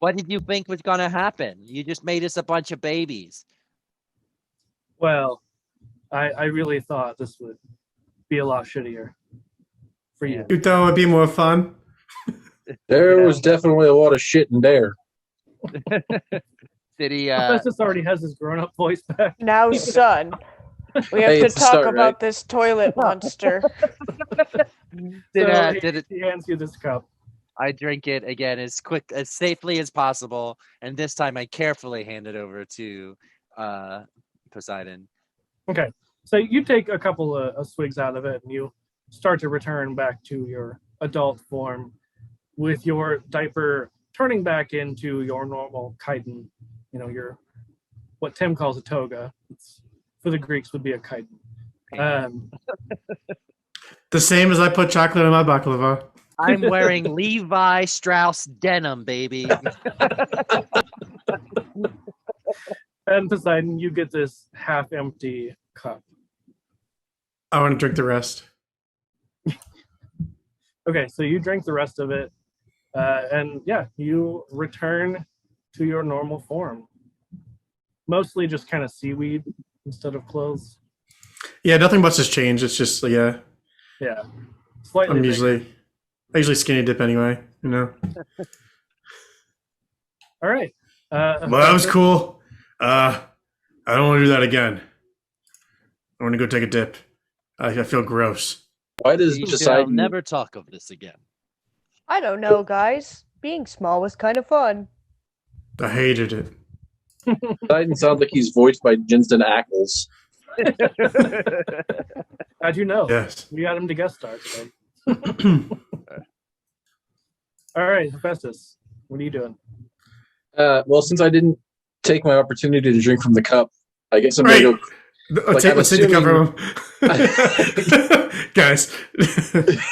What did you think was going to happen? You just made us a bunch of babies. Well, I really thought this would be a lot shittier for you. You thought it would be more fun? There was definitely a lot of shit in there. Did he, Hephaestus already has his grown-up voice back. Now, son, we have Hey, to it's a talk start, about right? this toilet monster. So did he hands you this cup. I drink it again as safely as possible, and this time I carefully hand it over to Poseidon. Okay, so you take a couple of swigs out of it, and you start to return back to your adult form, with your diaper turning back into your normal chitin. Your what Tim calls a toga. It's, for the Greeks, would be a chitin. The same as I put chocolate in my baklava. I'm wearing Levi Strauss denim, baby. And Poseidon, you get this half-empty cup. I want to drink the rest. Okay, so you drink the rest of it, and yeah, you return to your normal form. Mostly just kind of seaweed instead of clothes. Yeah, nothing much has changed. It's just Yeah, slightly. I bigger. usually skinny dip anyway. All right. Well, that was cool. I don't want to do that again. I want to go take a dip. I feel gross. Why does We shall Poseidon never talk of this again. I don't know, guys. Being small was kind of fun. I hated it. Poseidon sounds like he's voiced by Jensen Ackles. How'd you know? Yes. We got him to guest star today. All right, Hephaestus, what are you doing? Well, since I didn't take my opportunity to drink from the cup, I guess I'm Right. gonna go. Like, I'm Let's take the cover. Guys,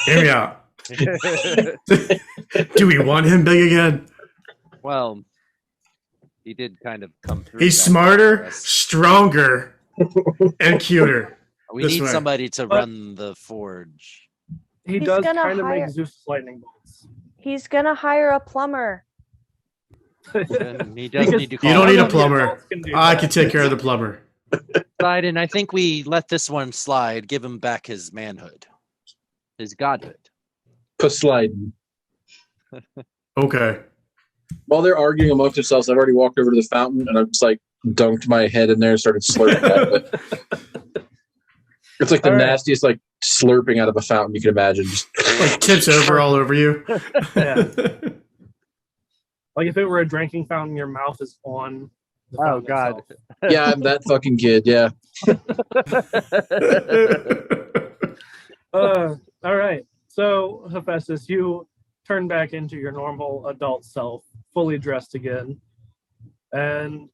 hear me out. Do we want him big again? Well, he did kind of come through. He's that smarter, for us. stronger, and cuter. We this need way. somebody to run the forge. He He's does gonna kind of hire- make Zeus lightning bolts. He's gonna hire a plumber. And he does need to call. You don't need a None of the plumber. adults can do I that. can take care of the plumber. Poseidon, I think we let this one slide. Give him back his manhood, his godhood. Poseidon. Okay. While they're arguing amongst themselves, I've already walked over to the fountain and I've just like dunked my head in there and started slurping out of it. It's like the All right. nastiest like slurping out of a fountain you can imagine. Just Like tips over all over you. Yeah. Like if it were a drinking fountain, your mouth is on the Oh, fountain God. itself. yeah, I'm that fucking kid. Yeah. All right. So, Hephaestus, you turn back into your normal adult self, fully dressed again. And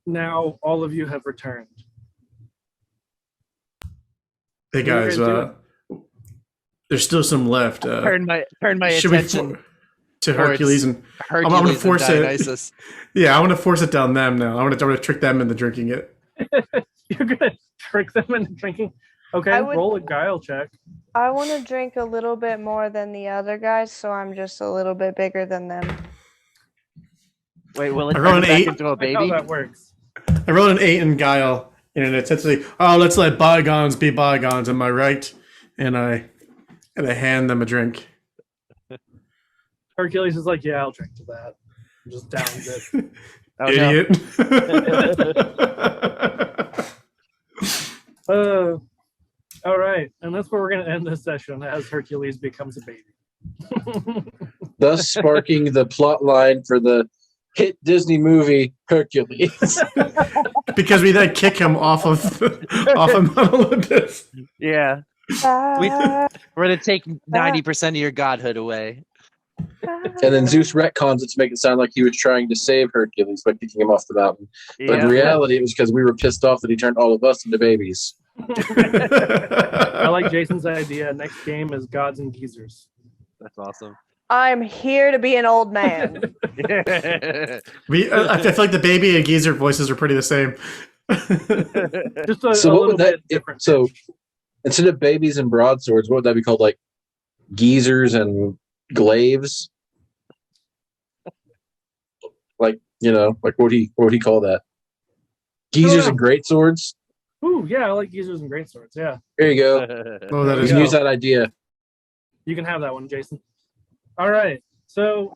now all of you have returned. Hey What are you guys, guys there's still some left. Turn my Should we attention. to towards Hercules and Hercules gonna and force it. Dionysus. yeah, I want to force it down them now. I want to trick them into drinking it. You're going to trick them into drinking? Okay, I would- roll a guile check. I want to drink a little bit more than the other guys, so I'm just a little bit bigger than them. Wait, will it I rolled turn an back 8. into a Like how baby? that works. I rolled an 8 in guile in an attempt to say, "Oh, let's let bygones be bygones." Am I right? And I hand them a drink. Hercules is like, yeah, I'll drink to that. And just downs it. Oh, no. Idiot. All right. And that's where we're going to end this session as Hercules becomes a baby. Thus sparking the plot line for the hit Disney movie Hercules. Because we then kick him off of Mount Olympus. Yeah. Ah, We're going to take 90% of your godhood away. And then Zeus retcons it to make it sound like he was trying to save Hercules by kicking him off the mountain. But in Yeah. reality, it was because we were pissed off that he turned all of us into babies. I like Jason's idea. Next game is Gods and Geezers. That's awesome. I'm here to be an old man. I feel like the baby and geezer voices are pretty the same. Just a So what little would that? bit different. So instead of babies and broadswords, what would that be called? Like geezers and glaives? Like like what would he call that? Geezers and great swords. Ooh, yeah, I like Geezers and Greatswords. Yeah, There you go. Oh, that We is can Yeah. use that idea. you can have that one, Jason. All right. So,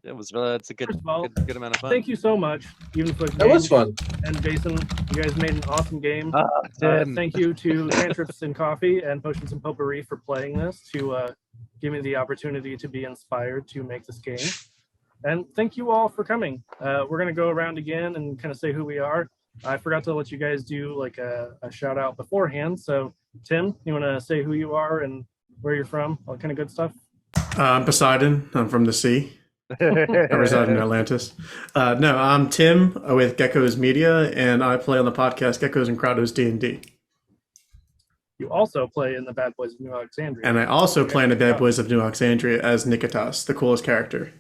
It's a good, First of all, good amount of fun. thank you so much, even for That was fun. And Jason, you guys made an awesome game. Tim. Thank you to Cantrips and Coffee and Potions and Potpourri for playing this to give me the opportunity to be inspired to make this game. And thank you all for coming. We're going to go around again and kind of say who we are. I forgot to let you guys do like a shout out beforehand. So Tim, you want to say who you are and where you're from? All kind of good stuff. I'm Poseidon. I'm from the sea. I reside in Atlantis. No, I'm Tim with Gecko's Media, and I play on the podcast Geckos and Crowdos D&D. You also play in the Bad Boys of New Alexandria. And I also play in the Bad Boys of New Alexandria as Nikitas, the coolest character.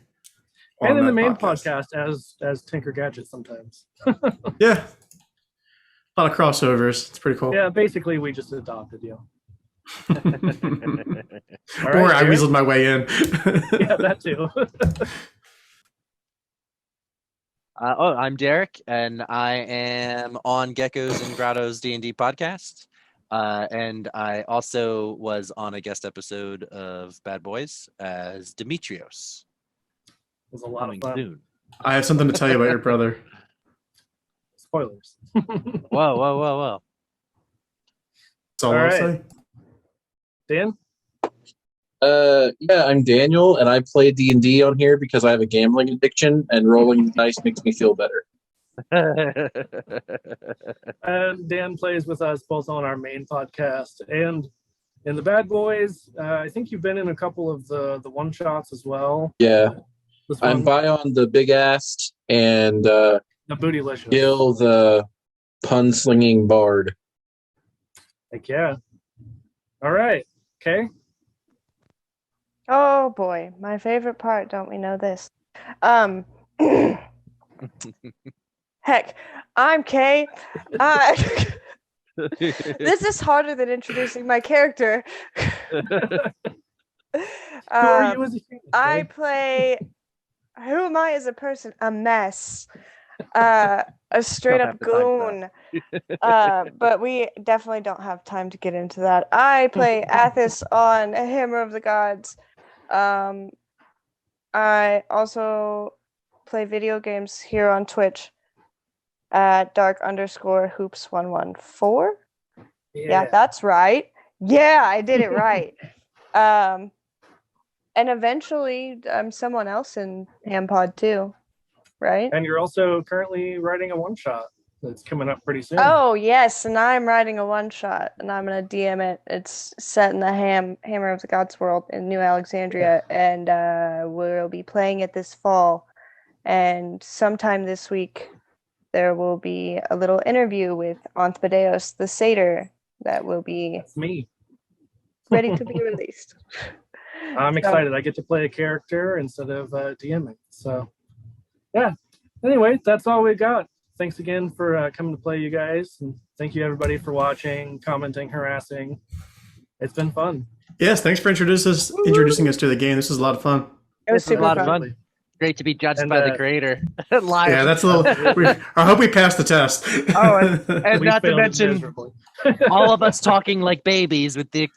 And in the that main podcast as Tinker Gadget sometimes. Yeah. A lot of crossovers. It's pretty cool. Yeah, basically we just adopted you. All Or right, I weaseled my way in. Yeah, that too. I'm Derek, and I am on Geckos and Grottos D&D podcast. And I also was on a guest episode of Bad Boys as Demetrios. It was a lot Coming of fun. soon. I have something to tell you about your brother. Spoilers. Whoa. That's all All I'll right. say. Dan? Yeah, I'm Daniel, and I play D&D on here because I have a gambling addiction, and rolling the dice makes me feel better. Dan plays with us both on our main podcast and in the Bad Boys. I think you've been in a couple of the one-shots as well. Yeah, This I'm one, by on the Big Ass and the Bootylicious. Gil the pun-slinging bard. Heck yeah. All right. Okay. Oh boy, my favorite part. Don't we know this? Heck, I'm Kay. This is harder than introducing my character. Who are you as a human? I Kay? play. Who am I as a person? A mess. A straight Don't up have the goon. But we definitely don't have time to get into that. I play Athos on Hammer of the Gods. I also play video games here on Twitch at dark_hoops114. Yeah, that's right. Yeah, I did it right. And eventually someone else in HamPod too, right? And you're also currently writing a one-shot that's coming up pretty soon. Oh yes, and I'm writing a one-shot, and I'm gonna DM it. It's set in the Hammer of the Gods world in New Alexandria, and we'll be playing it this fall. And sometime this week, there will be a little interview with Anthpadeos the Satyr that will be That's me. ready to be released. I'm excited. I get to play a character instead of DMing. So, yeah. Anyway, that's all we got. Thanks again for coming to play, you guys. And thank you, everybody, for watching, commenting, harassing. It's been fun. Yes, thanks for introducing us to the game. This was a lot of fun. It was This was a super lot of fun. fun. Great to be judged And, by the creator. Live. Yeah, that's a little. I hope we passed the test. Oh, and We not to failed mention miserably. all of us talking like babies with the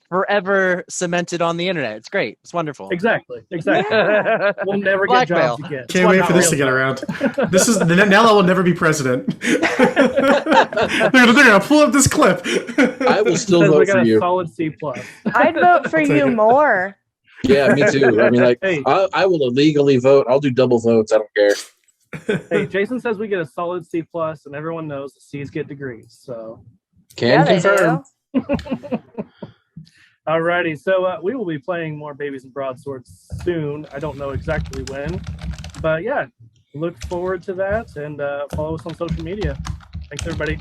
forever cemented on the internet. It's great. It's wonderful. Exactly. We'll never get Blackmail. jobs again. Can't wait for this to Not get real around. This is Nella will never be president. they're gonna pull up this clip. I will still Says we vote got for a you. solid C+. I'd vote for I'll take you it. more. Yeah, me too. I mean, like, Hey. I will illegally vote. I'll do double votes. I don't care. Hey, Jason says we get a solid C+, and everyone knows that C's get degrees. So, Can they confirm. do. alrighty. So we will be playing more Babies and Broadswords soon. I don't know exactly when, but yeah, look forward to that and follow us on social media. Thanks, everybody.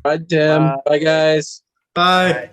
Bye, Tim. Bye, guys. Bye. Bye.